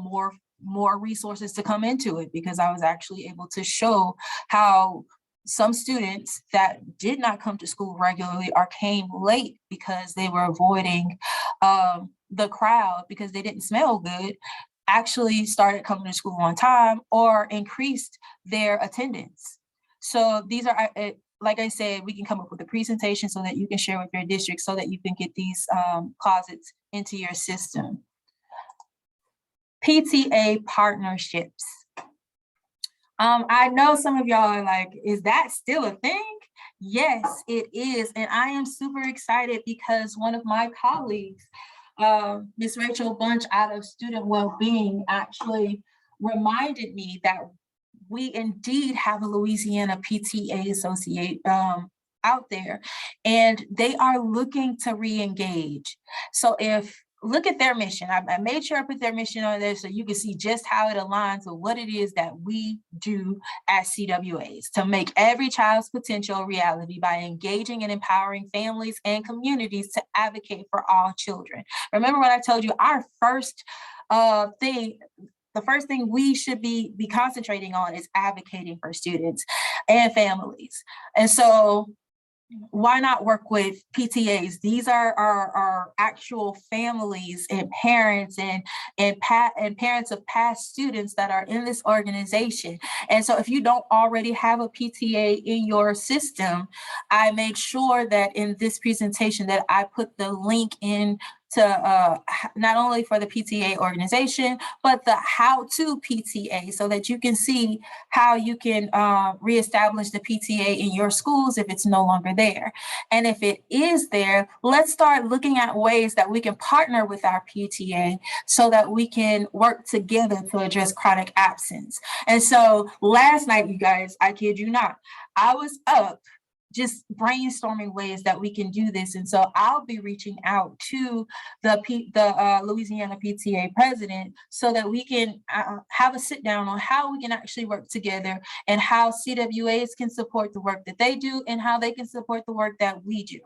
more resources to come into it, because I was actually able to show how some students that did not come to school regularly or came late because they were avoiding the crowd because they didn't smell good, actually started coming to school on time or increased their attendance. So these are, like I said, we can come up with a presentation so that you can share with your district so that you can get these closets into your system. Pta Partnerships. I know some of y'all are like, is that still a thing? Yes, it is. And I am super excited because one of my colleagues, Ms. Rachel Bunch out of Student Wellbeing, actually reminded me that we indeed have a Louisiana PTA associate out there, and they are looking to re-engage. So look at their mission. I made sure I put their mission on there so you can see just how it aligns with what it is that we do as CWAs to make every child's potential a reality by engaging and empowering families and communities to advocate for all children. Remember what I told you, our first thing, the first thing we should be concentrating on is advocating for students and families. And so why not work with PTAs? These are our actual families and parents and parents of past students that are in this organization. And so if you don't already have a PTA in your system, I made sure that in this presentation that I put the link in to not only for the PTA organization, but the how-to PTA, so that you can see how you can reestablish the PTA in your schools if it's no longer there. And if it is there, let's start looking at ways that we can partner with our PTA so that we can work together to address chronic absence. And so last night, you guys, I kid you not, I was up just brainstorming ways that we can do this. And so I'll be reaching out to the Louisiana PTA president so that we can have a sit down on how we can actually work together and how CWAs can support the work that they do and how they can support the work that we do.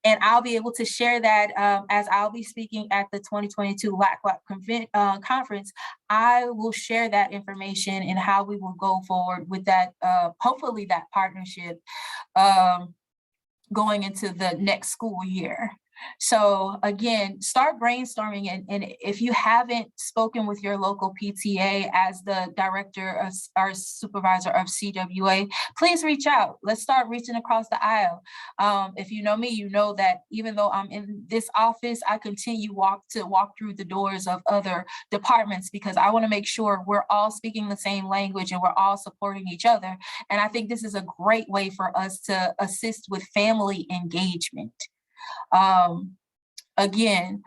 And I'll be able to share that as I'll be speaking at the 2022 LACWAP conference. I will share that information and how we will go forward with that, hopefully that partnership going into the next school year. So again, start brainstorming, and if you haven't spoken with your local PTA as the director of or supervisor of CWA, please reach out. Let's start reaching across the aisle. If you know me, you know that even though I'm in this office, I continue to walk through the doors of other departments because I want to make sure we're all speaking the same language and we're all supporting each other. And I think this is a great way for us to assist with family engagement. Again,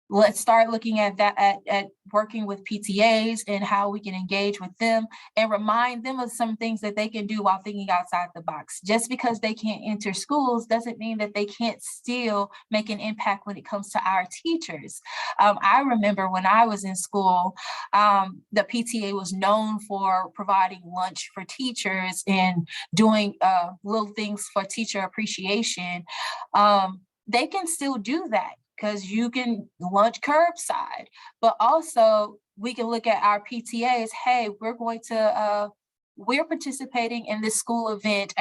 let's start looking at that, at working with PTAs and how we can engage with them and remind them of some things that they can do while thinking outside the box. Just because they can't enter schools doesn't mean that they can't still make an impact when it comes to our teachers. I remember when I was in school, the PTA was known for providing lunch for teachers and doing little things for teacher appreciation. They can still do that, because you can lunch curbside, but also we can look at our PTAs. Hey, we're participating in this school event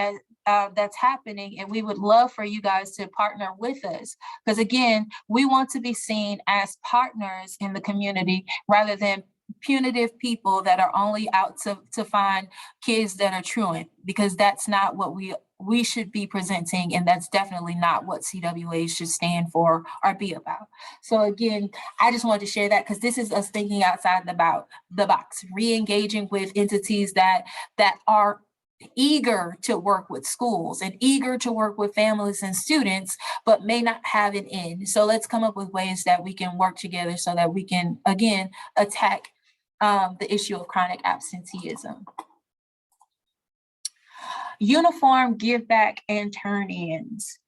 that's happening, and we would love for you guys to partner with us. Because again, we want to be seen as partners in the community rather than punitive people that are only out to find kids that are truant, because that's not what we should be presenting, and that's definitely not what CWA should stand for or be about. So again, I just wanted to share that because this is us thinking outside the box, re-engaging with entities that are eager to work with schools and eager to work with families and students, but may not have an end. So let's come up with ways that we can work together so that we can, again, attack the issue of chronic absenteeism. Uniform give back and turn-ins.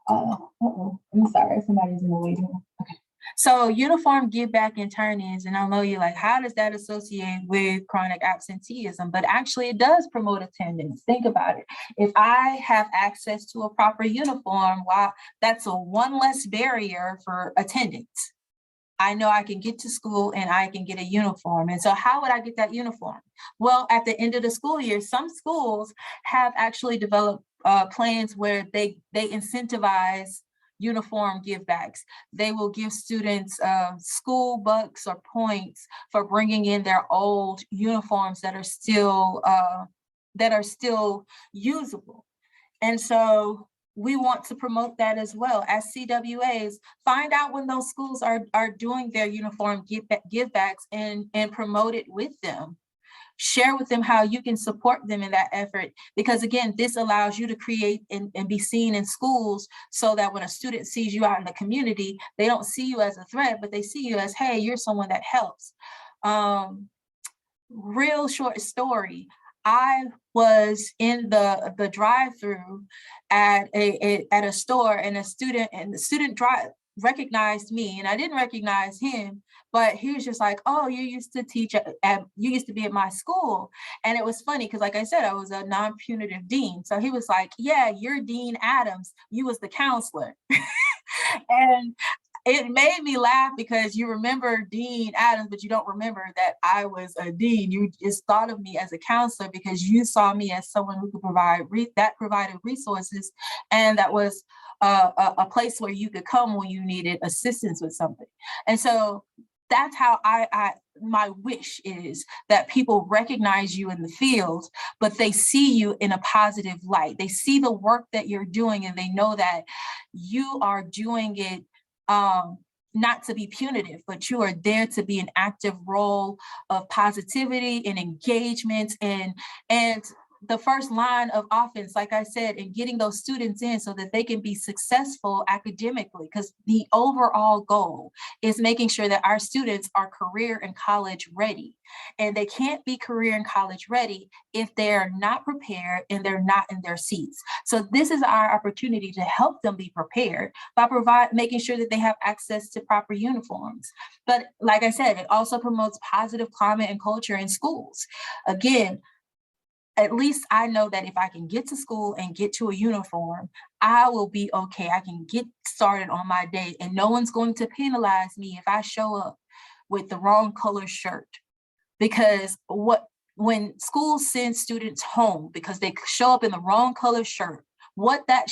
I'm sorry, somebody's in the waiting room. Okay. So uniform give back and turn-ins, and I know you're like, how does that associate with chronic absenteeism? But actually it does promote attendance. Think about it. If I have access to a proper uniform, wow, that's a one less barrier for attendance. I know I can get to school and I can get a uniform. And so how would I get that uniform? Well, at the end of the school year, some schools have actually developed plans where they incentivize uniform givebacks. They will give students school bucks or points for bringing in their old uniforms that are still usable. And so we want to promote that as well. As CWAs, find out when those schools are doing their uniform givebacks and promote it with them. Share with them how you can support them in that effort, because again, this allows you to create and be seen in schools so that when a student sees you out in the community, they don't see you as a threat, but they see you as, hey, you're someone that helps. Real short story. I was in the drive-through at a store, and the student recognized me, and I didn't recognize him, but he was just like, oh, you used to teach you used to be at my school. And it was funny because, like I said, I was a non-punitive dean. So he was like, yeah, you're Dean Adams, you was the counselor. And it made me laugh because you remember Dean Adams, but you don't remember that I was a dean. You just thought of me as a counselor because you saw me as someone who could provided resources, and that was a place where you could come when you needed assistance with something. And so that's how my wish is that people recognize you in the field, but they see you in a positive light. They see the work that you're doing, and they know that you are doing it not to be punitive, but you are there to be an active role of positivity and engagement and the first line of offense, like I said, and getting those students in so that they can be successful academically, because the overall goal is making sure that our students are career and college ready. And they can't be career and college ready if they're not prepared and they're not in their seats. So this is our opportunity to help them be prepared by making sure that they have access to proper uniforms. But like I said, it also promotes positive climate and culture in schools. Again, at least I know that if I can get to school and get to a uniform, I will be okay. I can get started on my day, and no one's going to penalize me if I show up with the wrong color shirt. Because when schools send students home because they show up in the wrong color shirt, what that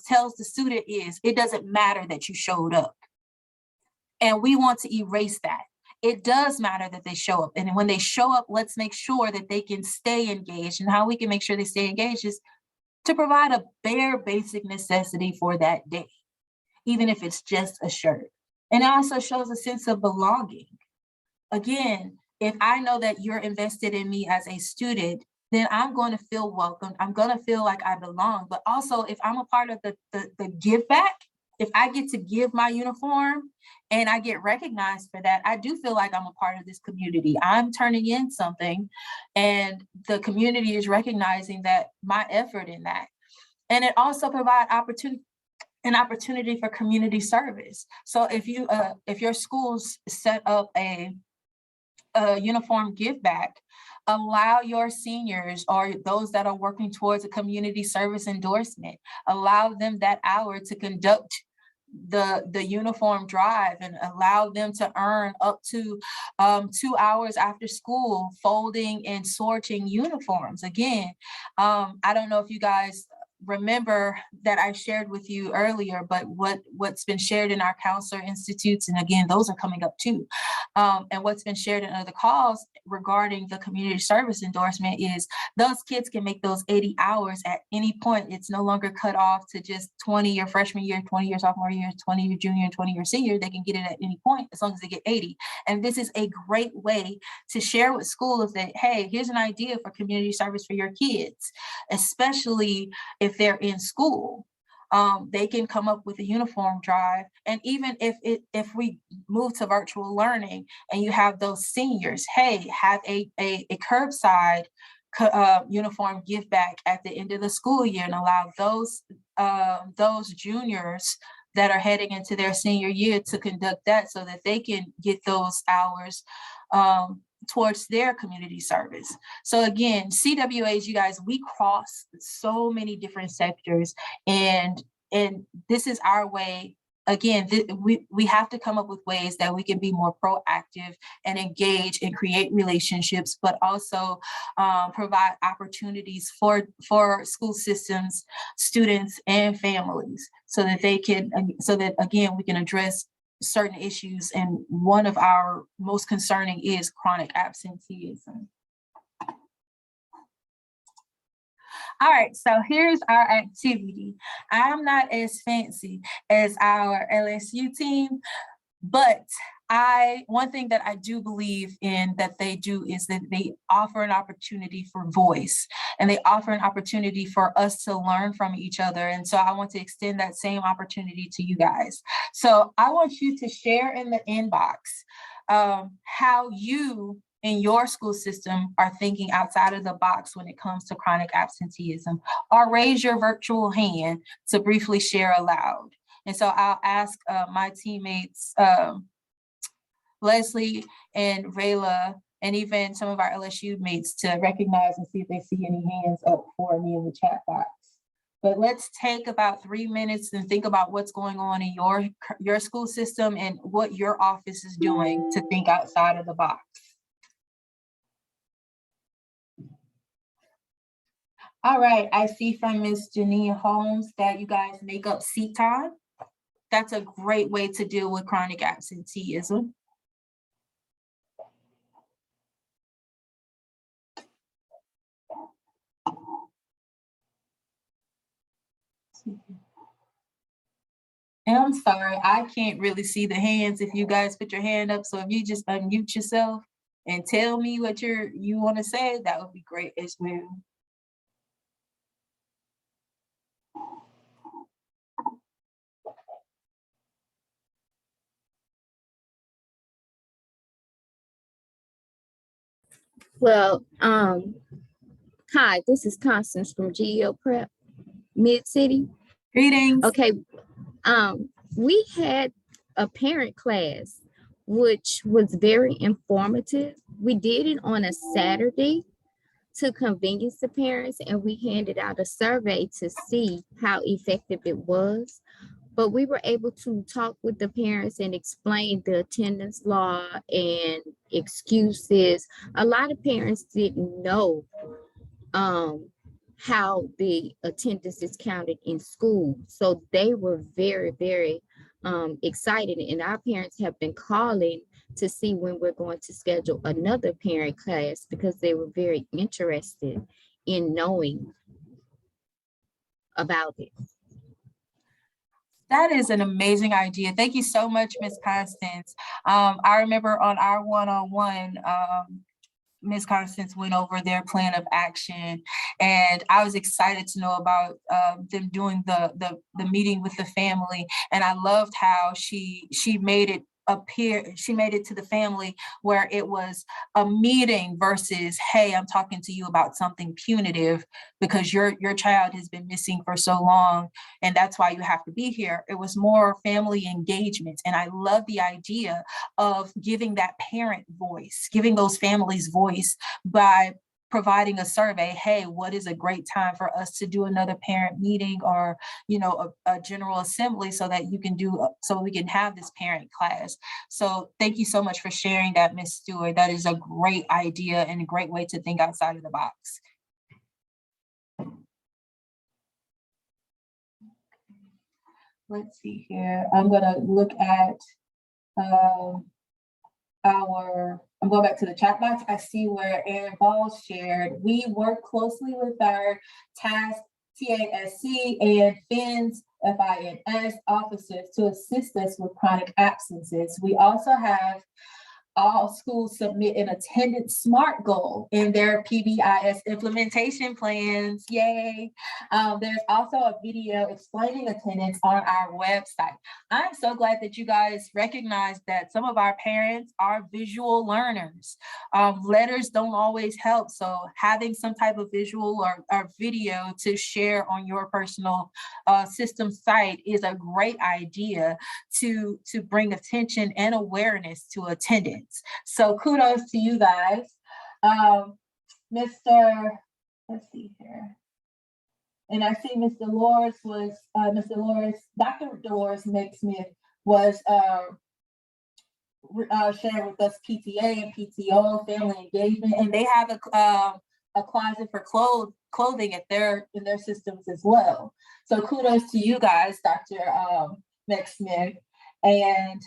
tells the student is, it doesn't matter that you showed up. And we want to erase that. It does matter that they show up. And when they show up, let's make sure that they can stay engaged. And how we can make sure they stay engaged is to provide a bare basic necessity for that day, even if it's just a shirt. And it also shows a sense of belonging. Again, if I know that you're invested in me as a student, then I'm going to feel welcomed. I'm going to feel like I belong. But also, if I'm a part of the give back, if I get to give my uniform and I get recognized for that, I do feel like I'm a part of this community. I'm turning in something, and the community is recognizing that my effort in that. And it also provides an opportunity for community service. So if your schools set up a uniform give back, allow your seniors or those that are working towards a community service endorsement, allow them that hour to conduct the uniform drive, and allow them to earn up to 2 hours after school folding and sorting uniforms. Again, I don't know if you guys remember that I shared with you earlier, but what's been shared in our counselor institutes, and again, those are coming up too, and what's been shared in other calls regarding the community service endorsement is those kids can make those 80 hours at any point. It's no longer cut off to just 20 your freshman year, 20 your sophomore year, 20 your junior, and 20 your senior. They can get it at any point as long as they get 80. And this is a great way to share with schools that, hey, here's an idea for community service for your kids, especially if they're in school. They can come up with a uniform drive. And even if we move to virtual learning and you have those seniors, hey, have a curbside uniform give back at the end of the school year, and allow those juniors that are heading into their senior year to conduct that, so that they can get those hours towards their community service. So again, CWAs, you guys, we cross so many different sectors, and this is our way. Again, we have to come up with ways that we can be more proactive and engage and create relationships, but also provide opportunities for school systems, students, and families, so that again, we can address certain issues. And one of our most concerning is chronic absenteeism. All right, so here's our activity. I'm not as fancy as our LSU team, but one thing that I do believe in that they do is that they offer an opportunity for voice, and they offer an opportunity for us to learn from each other. And so I want to extend that same opportunity to you guys. So I want you to share in the inbox how you in your school system are thinking outside of the box when it comes to chronic absenteeism, or raise your virtual hand to briefly share aloud. And so I'll ask my teammates, Leslie and Rayla, and even some of our LSU mates, to recognize and see if they see any hands up for me in the chat box. But let's take about 3 minutes and think about what's going on in your school system and what your office is doing to think outside of the box. All right, I see from Ms. Janine Holmes that you guys make up seat time. That's a great way to deal with chronic absenteeism. And I'm sorry, I can't really see the hands if you guys put your hand up. So if you just unmute yourself and tell me what you want to say, that would be great as well. Well, hi, this is Constance from GEO Prep, Mid-City. Greetings. Okay, we had a parent class, which was very informative. We did it on a Saturday. to convenience the parents, and we handed out a survey to see how effective it was. But we were able to talk with the parents and explain the attendance law and excuses. A lot of parents didn't know how the attendance is counted in school. So they were very, very excited. And our parents have been calling to see when we're going to schedule another parent class because they were very interested in knowing about it. That is an amazing idea. Thank you so much, Ms. Constance. I remember on our one-on-one, Ms. Constance went over their plan of action, and I was excited to know about them doing the meeting with the family. And I loved how she made it to the family where it was a meeting versus, hey, I'm talking to you about something punitive because your child has been missing for so long and that's why you have to be here. It was more family engagement. And I love the idea of giving that parent voice, giving those families voice by providing a survey. Hey, what is a great time for us to do another parent meeting or, a general assembly so that so we can have this parent class. So thank you so much for sharing that, Ms. Stewart. That is a great idea and a great way to think outside of the box. Let's see here. I'm gonna look at I'm going back to the chat box. I see where Aaron Ball shared. We work closely with our Ptas, TASC, and FINS, FINS officers to assist us with chronic absences. We also have all schools submit an attendance SMART goal in their PBIS implementation plans. Yay. There's also a video explaining attendance on our website. I'm so glad that you guys recognize that some of our parents are visual learners. Letters don't always help. So having some type of visual or video to share on your personal system site is a great idea to bring attention and awareness to attendance. So kudos to you guys. Let's see here. And I see Dr. Dolores Smith was sharing with us PTA and PTO, family engagement, and they have a closet for clothing in their systems as well. So kudos to you guys, Dr. Smith. And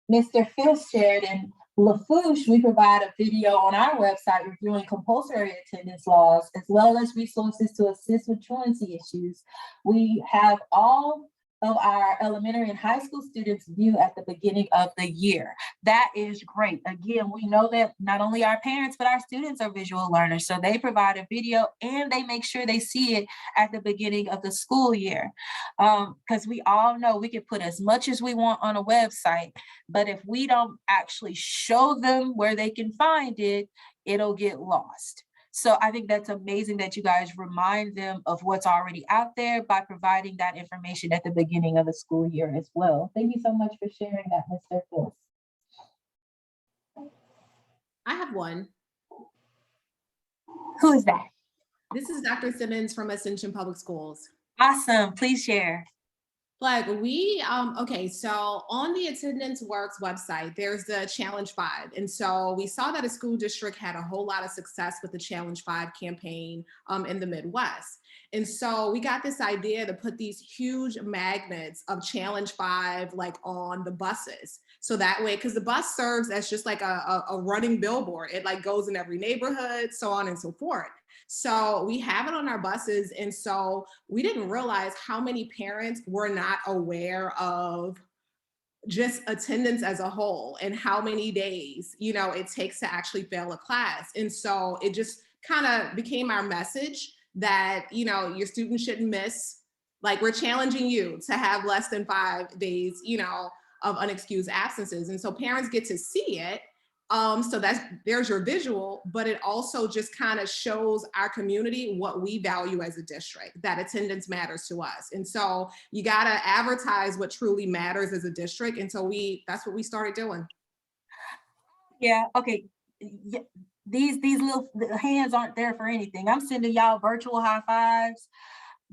Mr. Fisk shared in Lafouche, we provide a video on our website reviewing compulsory attendance laws, as well as resources to assist with truancy issues. We have all of our elementary and high school students view at the beginning of the year. That is great. Again, we know that not only our parents, but our students are visual learners. So they provide a video and they make sure they see it at the beginning of the school year. Because we all know we can put as much as we want on a website, but if we don't actually show them where they can find it, it'll get lost. So I think that's amazing that you guys remind them of what's already out there by providing that information at the beginning of the school year as well. Thank you so much for sharing that, Mr. Fisk. I have one. Who is that? This is Dr. Simmons from Ascension Public Schools. Awesome, please share. Like okay, so on the Attendance Works website, there's the Challenge 5. And so we saw that a school district had a whole lot of success with the Challenge 5 campaign in the Midwest. And so we got this idea to put these huge magnets of Challenge 5 like on the buses. So that way, because the bus serves as just like a running billboard. It like goes in every neighborhood, so on and so forth. So we have it on our buses. And so we didn't realize how many parents were not aware of just attendance as a whole and how many days, it takes to actually fail a class. And so it just kind of became our message that, your students shouldn't miss. Like, we're challenging you to have less than 5 days, of unexcused absences. And so parents get to see it. So there's your visual, but it also just kind of shows our community what we value as a district, that attendance matters to us. And so you got to advertise what truly matters as a district. And so that's what we started doing. Yeah, okay. Yeah. these little hands aren't there for anything. I'm sending y'all virtual high fives.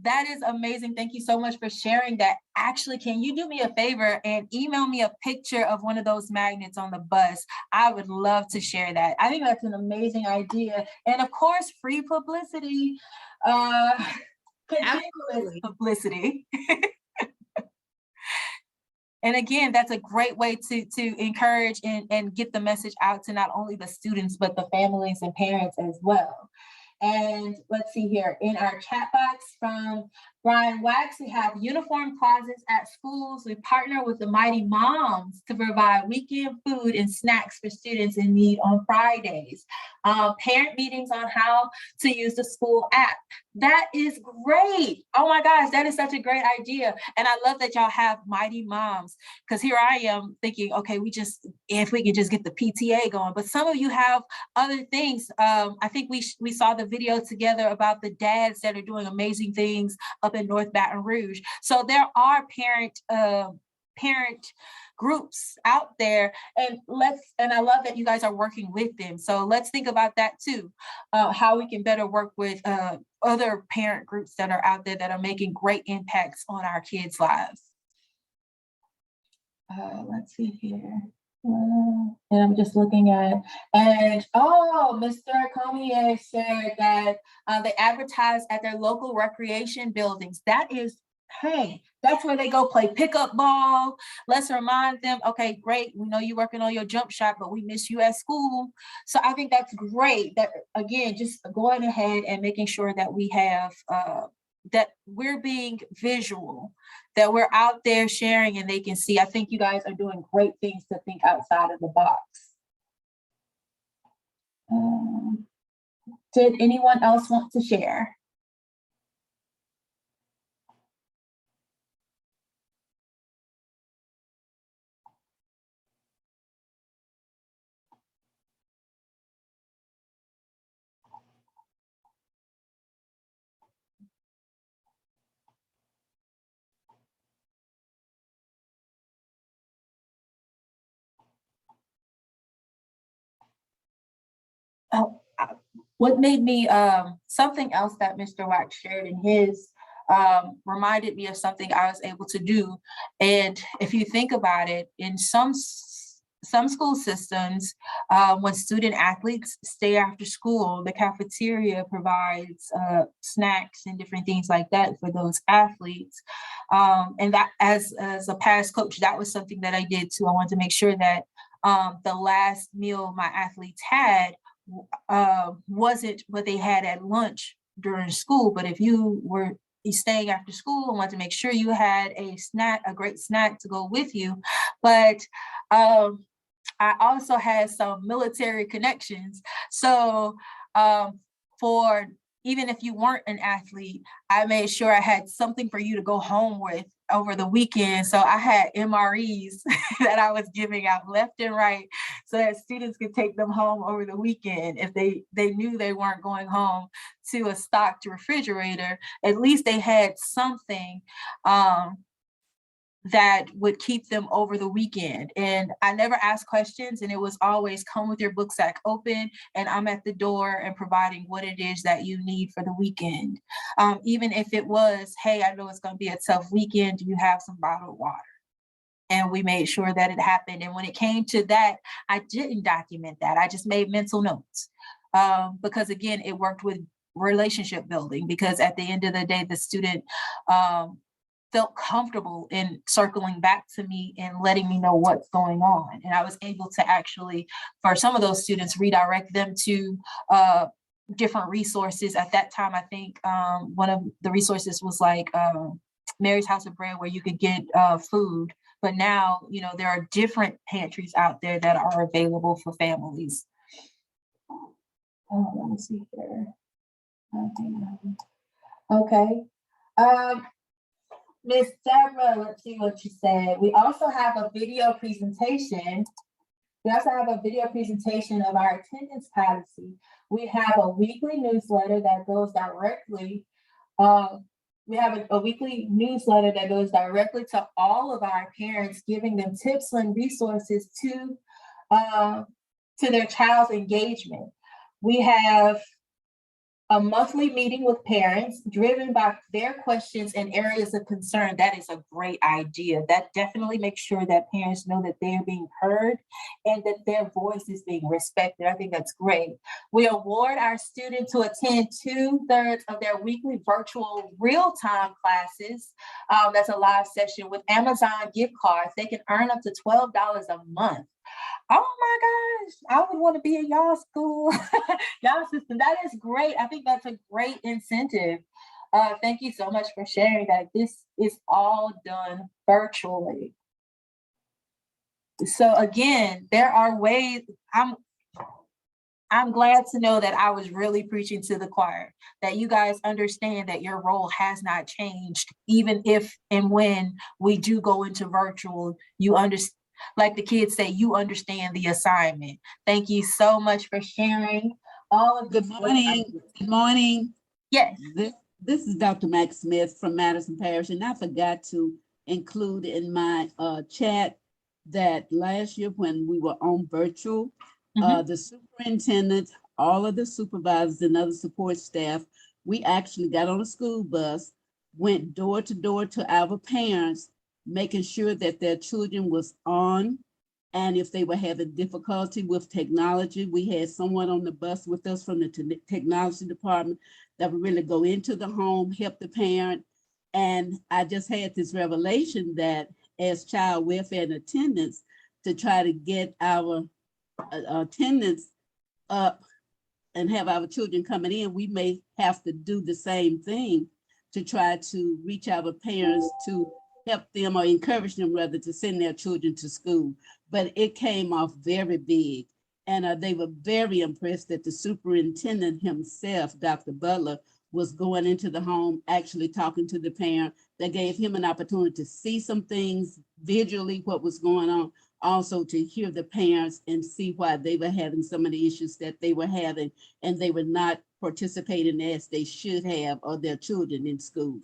That is amazing. Thank you so much for sharing that. Actually, can you do me a favor and email me a picture of one of those magnets on the bus? I would love to share that. I think that's an amazing idea. And of course, free publicity, continuous publicity. And again, that's a great way to encourage and get the message out to not only the students, but the families and parents as well. And let's see here, in our chat box from Brian Wax, we have uniform closets at schools. We partner with the Mighty Moms to provide weekend food and snacks for students in need on Fridays. Parent meetings on how to use the school app. That is great. Oh my gosh, that is such a great idea. And I love that y'all have Mighty Moms, because here I am thinking, okay, if we could just get the PTA going, but some of you have other things. I think we saw the video together about the dads that are doing amazing things up in North Baton Rouge. So there are parent groups out there, and I love that you guys are working with them. So let's think about that too, how we can better work with other parent groups that are out there that are making great impacts on our kids' lives. Let's see here. And I'm just looking at, and Mr. Comier shared that they advertise at their local recreation buildings. That is, hey, that's where they go play pickup ball. Let's remind them, okay, great, we know you're working on your jump shot, but we miss you at school. So I think that's great. That again, just going ahead and making sure that we have that we're being visual, that we're out there sharing and they can see. I think you guys are doing great things to think outside of the box. Did anyone else want to share? What made me, something else that Mr. Wax shared in his, reminded me of something I was able to do. And if you think about it, in some school systems, when student athletes stay after school, the cafeteria provides snacks and different things like that for those athletes. And that, as a past coach, that was something that I did too. I wanted to make sure that the last meal my athletes had wasn't what they had at lunch during school, but if you were staying after school and wanted to make sure you had a great snack to go with you. But I also had some military connections. So for even if you weren't an athlete, I made sure I had something for you to go home with over the weekend. So I had MREs that I was giving out left and right so that students could take them home over the weekend. If they knew they weren't going home to a stocked refrigerator, at least they had something that would keep them over the weekend. And I never asked questions, and it was always come with your book sack open and I'm at the door and providing what it is that you need for the weekend. Even if it was, hey, I know it's going to be a tough weekend, do you have some bottled water? And we made sure that it happened. And when it came to that, I didn't document that. I just made mental notes because again, it worked with relationship building, because at the end of the day, the student felt comfortable in circling back to me and letting me know what's going on. And I was able to actually, for some of those students, redirect them to different resources. At that time, I think one of the resources was like Mary's House of Bread, where you could get food. But now, you know, there are different pantries out there that are available for families. Let me see here. Okay. Miss Deborah, let's see what you said. We also have a video presentation. We also have a video presentation of our attendance policy. We have a weekly newsletter that goes directly. We have a weekly newsletter that goes directly to all of our parents, giving them tips and resources to their child's engagement. We have a monthly meeting with parents driven by their questions and areas of concern. That is a great idea. That definitely makes sure that parents know that they're being heard and that their voice is being respected. I think that's great. We award our students to attend 2/3 of their weekly virtual real-time classes. That's a live session with Amazon gift cards. They can earn up to $12 a month. Oh my gosh, I would want to be in y'all school, y'all system. That is great. I think that's a great incentive. Thank you so much for sharing that. This is all done virtually. So again, there are ways. I'm glad to know that I was really preaching to the choir, that you guys understand that your role has not changed, even if and when we do go into virtual, you understand. Like the kids say, you understand the assignment. Thank you so much for sharing all of Good morning. Good morning. Yes. This is Dr. Max Smith from Madison Parish, and I forgot to include in my chat that last year when we were on virtual, the superintendent, all of the supervisors and other support staff, we actually got on a school bus, went door to door to our parents, making sure that their children was on. And if they were having difficulty with technology, we had someone on the bus with us from the technology department that would really go into the home, help the parent. And I just had this revelation that as child welfare and attendance, to try to get our attendance up and have our children coming in, we may have to do the same thing to try to reach our parents to help them or encourage them rather to send their children to school. But it came off very big. And they were very impressed that the superintendent himself, Dr. Butler, was going into the home, actually talking to the parent. That gave him an opportunity to see some things visually, what was going on, also to hear the parents and see why they were having some of the issues that they were having, and they were not participating as they should have, or their children in school.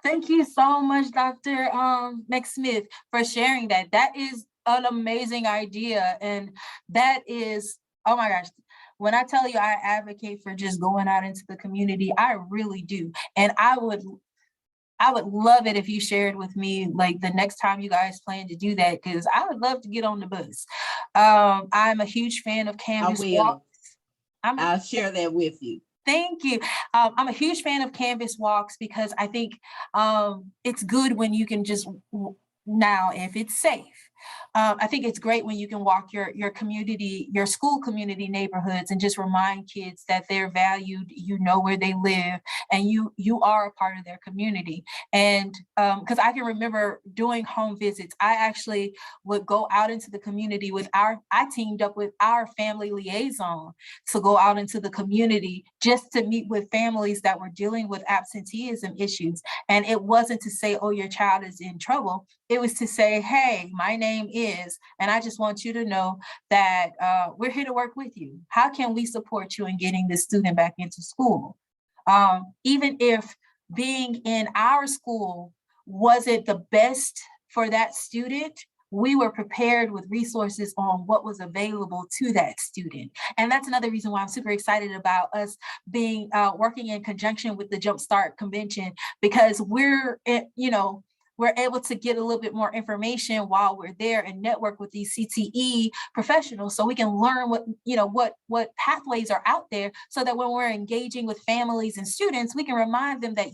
Thank you so much, Dr. Max Smith, for sharing that. That is an amazing idea. And that is, oh my gosh, when I tell you I advocate for just going out into the community, I really do. And I would love it if you shared with me, like the next time you guys plan to do that, because I would love to get on the bus. I'm a huge fan of Canvas Walks. I'll share that with you. Thank you. I'm a huge fan of Canvas Walks because I think it's good when you can just, now if it's safe, I think it's great when you can walk your community, your school community neighborhoods and just remind kids that they're valued, you know where they live, and you are a part of their community. And because I can remember doing home visits, I actually would go out into the community with I teamed up with our family liaison to go out into the community just to meet with families that were dealing with absenteeism issues. And it wasn't to say, oh, your child is in trouble. It was to say, hey, my name is, and I just want you to know that we're here to work with you. How can we support you in getting this student back into school? Even if being in our school wasn't the best for that student, we were prepared with resources on what was available to that student. And that's another reason why I'm super excited about us being working in conjunction with the Jumpstart Convention, because we're able to get a little bit more information while we're there and network with these CTE professionals, so we can learn what pathways are out there, so that when we're engaging with families and students, we can remind them that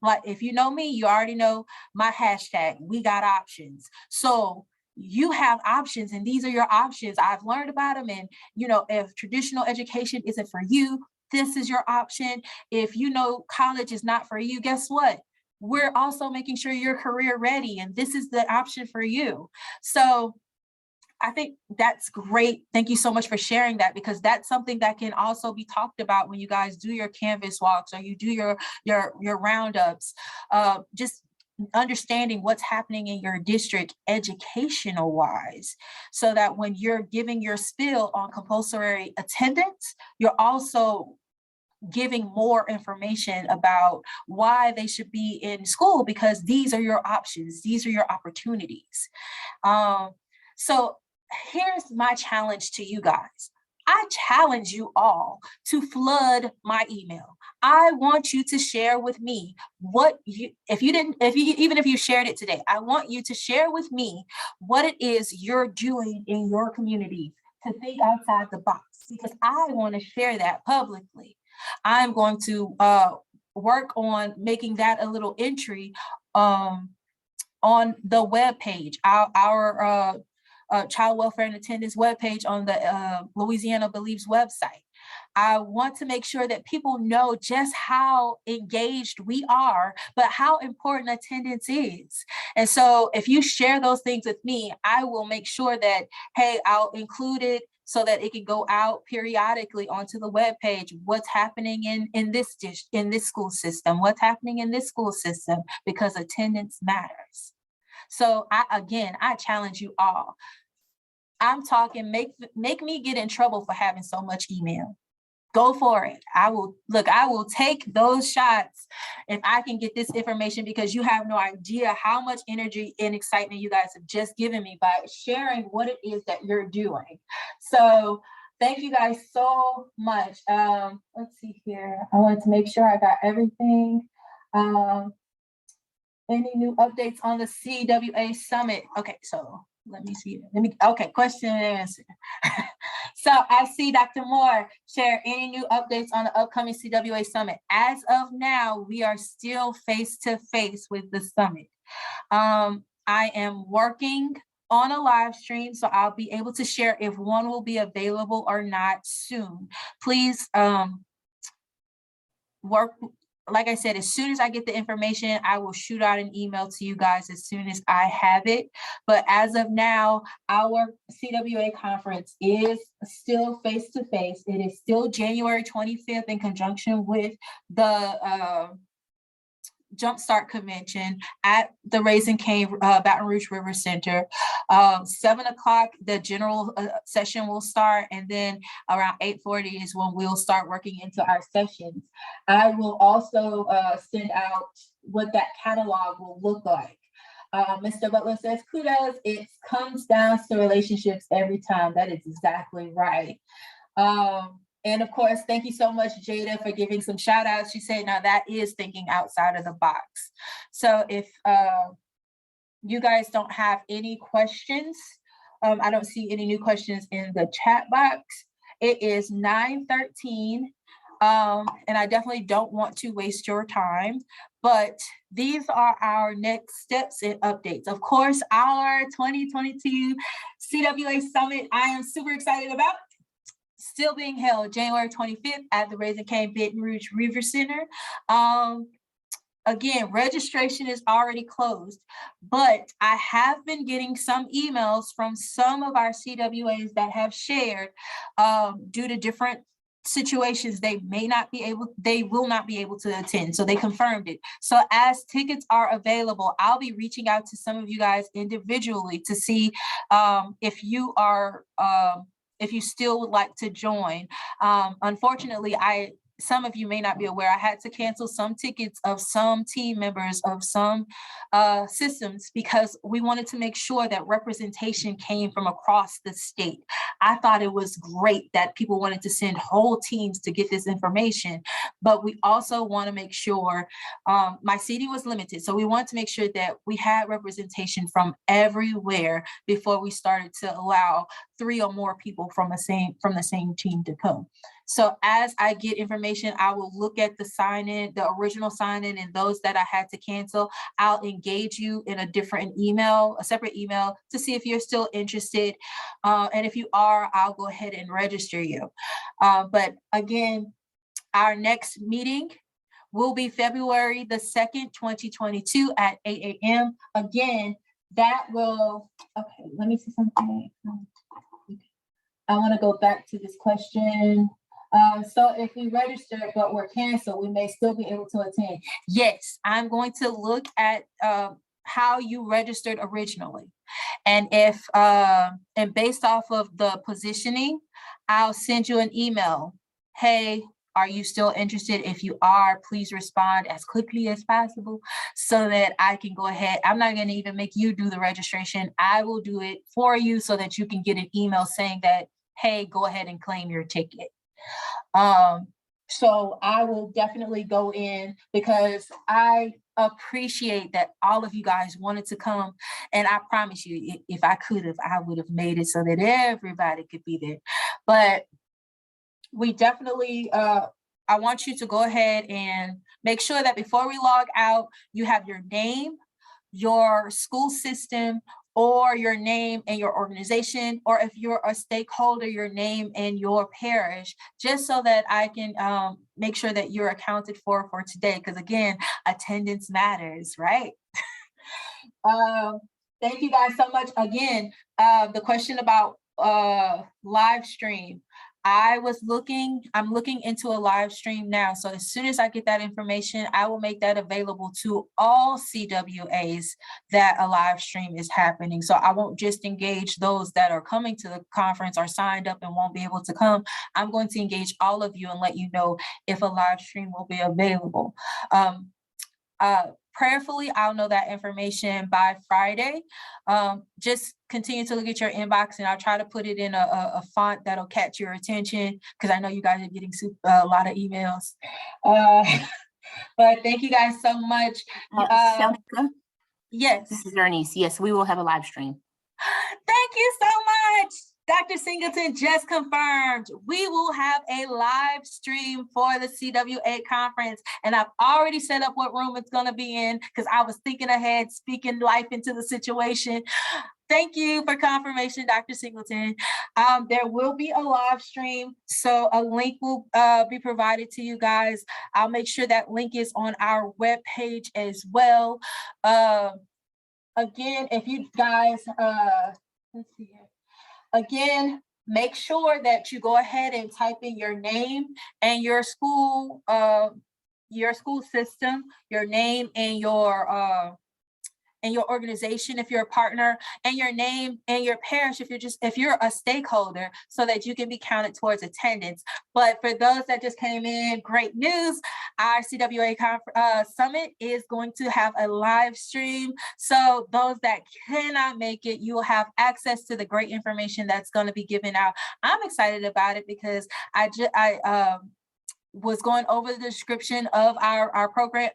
like if you know me, you already know my hashtag, we got options. So you have options, and these are your options. I've learned about them. And if traditional education isn't for you, this is your option. If college is not for you, guess what? We're also making sure you're career ready, and this is the option for you. So I think that's great. Thank you so much for sharing that, because that's something that can also be talked about when you guys do your Canvas walks or you do your roundups. Just understanding what's happening in your district educational wise, so that when you're giving your spiel on compulsory attendance, you're also giving more information about why they should be in school, because these are your options, these are your opportunities. So here's my challenge to you guys. I challenge you all to flood my email. I want you to share with me what you, even if you shared it today, I want you to share with me what it is you're doing in your community to think outside the box, because I want to share that publicly. I'm going to work on making that a little entry on the web page, our Child Welfare and Attendance webpage on the Louisiana Believes website. I want to make sure that people know just how engaged we are, but how important attendance is. And so if you share those things with me, I will make sure that, hey, I'll include it so that it can go out periodically onto the webpage. What's happening in this school system? What's happening in this school system? Because attendance matters. So I challenge you all. I'm talking, make me get in trouble for having so much email. Go for it. I will take those shots if I can get this information, because you have no idea how much energy and excitement you guys have just given me by sharing what it is that you're doing. So thank you guys so much. Let's see here. I wanted to make sure I got everything. Any new updates on the CWA Summit? Okay, so let me see. Okay, question and answer. So I see Dr. Moore share any new updates on the upcoming CWA Summit. As of now, we are still face-to-face with the summit. I am working on a live stream, so I'll be able to share if one will be available or not soon. Please work. Like I said, as soon as I get the information, I will shoot out an email to you guys as soon as I have it. But as of now, our CWA conference is still face-to-face. It is still January 25th in conjunction with the Jumpstart Convention at the Raising Cane Baton Rouge River Center. 7 o'clock, the general session will start, and then around 8:40 is when we'll start working into our sessions. I will also send out what that catalog will look like. Mr. Butler says, kudos, it comes down to relationships every time. That is exactly right. And of course, thank you so much, Jada, for giving some shout outs. She said, now that is thinking outside of the box. So if you guys don't have any questions, I don't see any new questions in the chat box. It is 9:13, and I definitely don't want to waste your time, but these are our next steps and updates. Of course, our 2022 CWA Summit, I am super excited about. Still being held January 25th at the Raising Cane Baton Rouge River Center. Again, registration is already closed, but I have been getting some emails from some of our CWAs that have shared due to different situations, they will not be able to attend. So they confirmed it. So as tickets are available, I'll be reaching out to some of you guys individually to see if you are if you still would like to join. Unfortunately, some of you may not be aware, I had to cancel some tickets of some team members of some systems because we wanted to make sure that representation came from across the state. I thought it was great that people wanted to send whole teams to get this information, but we also want to make sure my seating was limited. So we want to make sure that we had representation from everywhere before we started to allow 3 or more people from the same team to come. So as I get information, I will look at the sign-in, the original sign-in, and those that I had to cancel. I'll engage you in a different email, a separate email, to see if you're still interested. And if you are, I'll go ahead and register you. But again, our next meeting will be February the 2nd, 2022 at 8 a.m. Again, that will, okay, let me see something. I want to go back to this question. So if we register but we're canceled, we may still be able to attend. Yes, I'm going to look at how you registered originally. And if and based off of the positioning, I'll send you an email. Hey, are you still interested? If you are, please respond as quickly as possible so that I can go ahead. I'm not going to even make you do the registration. I will do it for you so that you can get an email saying that hey, go ahead and claim your ticket. So I will definitely go in because I appreciate that all of you guys wanted to come. And I promise you, if I could have, I would have made it so that everybody could be there. But we definitely, I want you to go ahead and make sure that before we log out, you have your name, your school system, or your name and your organization, or if you're a stakeholder, your name and your parish, just so that I can make sure that you're accounted for today. Because again, attendance matters, right? Thank you guys so much. Again, the question about live stream. I'm looking into a live stream now. So as soon as I get that information, I will make that available to all CWAs that a live stream is happening. So I won't just engage those that are coming to the conference or signed up and won't be able to come. I'm going to engage all of you and let you know if a live stream will be available. Prayerfully, I'll know that information by Friday. Just continue to look at your inbox and I'll try to put it in a font that'll catch your attention because I know you guys are getting a lot of emails. But thank you guys so much. Yes. This is Bernice. Yes, we will have a live stream. Thank you so much. Dr. Singleton just confirmed we will have a live stream for the CWA conference. And I've already set up what room it's going to be in because I was thinking ahead, speaking life into the situation. Thank you for confirmation, Dr. Singleton. There will be a live stream, so a link will be provided to you guys. I'll make sure that link is on our webpage as well. Again, if you guys, let's see here. Again, make sure that you go ahead and type in your name and your school system, your name and your organization if you're a partner, and your name and your parish if you're a stakeholder, so that you can be counted towards attendance. But for those that just came in, great news, our CWA Summit is going to have a live stream. So those that cannot make it, you will have access to the great information that's going to be given out. I'm excited about it because I was going over the description of our program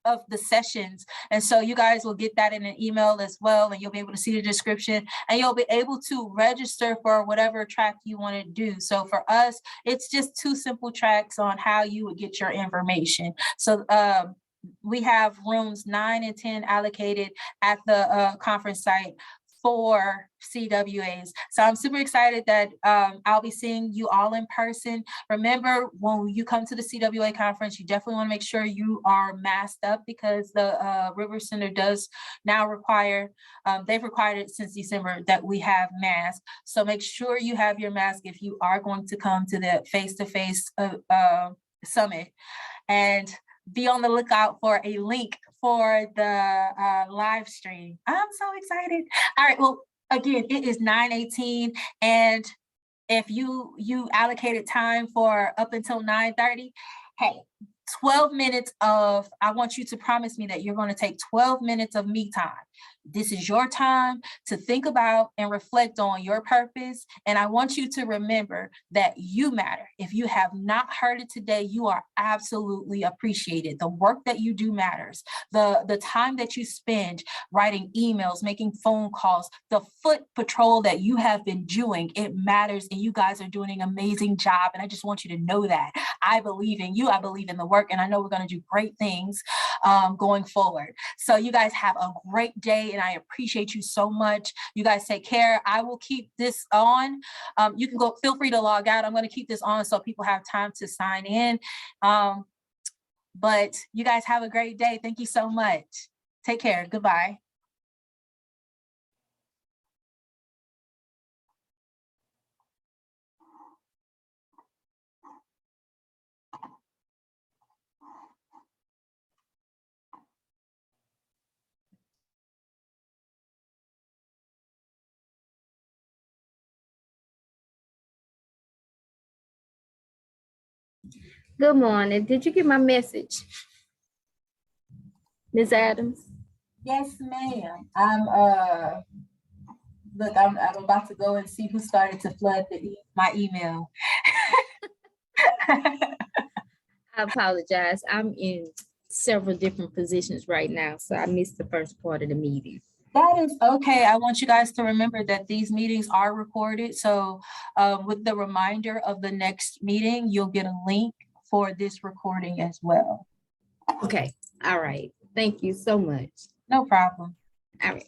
of the sessions. And so you guys will get that in an email as well, and you'll be able to see the description and you'll be able to register for whatever track you want to do. So for us, it's just 2 simple tracks on how you would get your information. So we have rooms 9 and 10 allocated at the conference site for CWAs. So I'm super excited that I'll be seeing you all in person. Remember, when you come to the CWA conference, you definitely want to make sure you are masked up because the River Center does now require, they've required it since December that we have masks. So make sure you have your mask if you are going to come to the face-to-face summit. And be on the lookout for a link for the live stream. I'm so excited. All right, well, again, it is 9:18, and if you allocated time for up until 9:30, hey, 12 minutes of, I want you to promise me that you're going to take 12 minutes of me time. This is your time to think about and reflect on your purpose. And I want you to remember that you matter. If you have not heard it today, you are absolutely appreciated. The work that you do matters. The time that you spend writing emails, making phone calls, the foot patrol that you have been doing, it matters. And you guys are doing an amazing job. And I just want you to know that. I believe in you. I believe in the work. And I know we're going to do great things going forward. So you guys have a great day. And I appreciate you so much. You guys take care. I will keep this on. You can go, feel free to log out. I'm going to keep this on so people have time to sign in. But you guys have a great day. Thank you so much. Take care. Goodbye. Good morning. Did you get my message, Ms. Adams? Yes, ma'am. I'm Look, I'm about to go and see who started to flood my email. I apologize. I'm in several different positions right now, so I missed the first part of the meeting. That is okay. I want you guys to remember that these meetings are recorded. So with the reminder of the next meeting, you'll get a link for this recording as well. Okay. All right. Thank you so much. No problem. All right.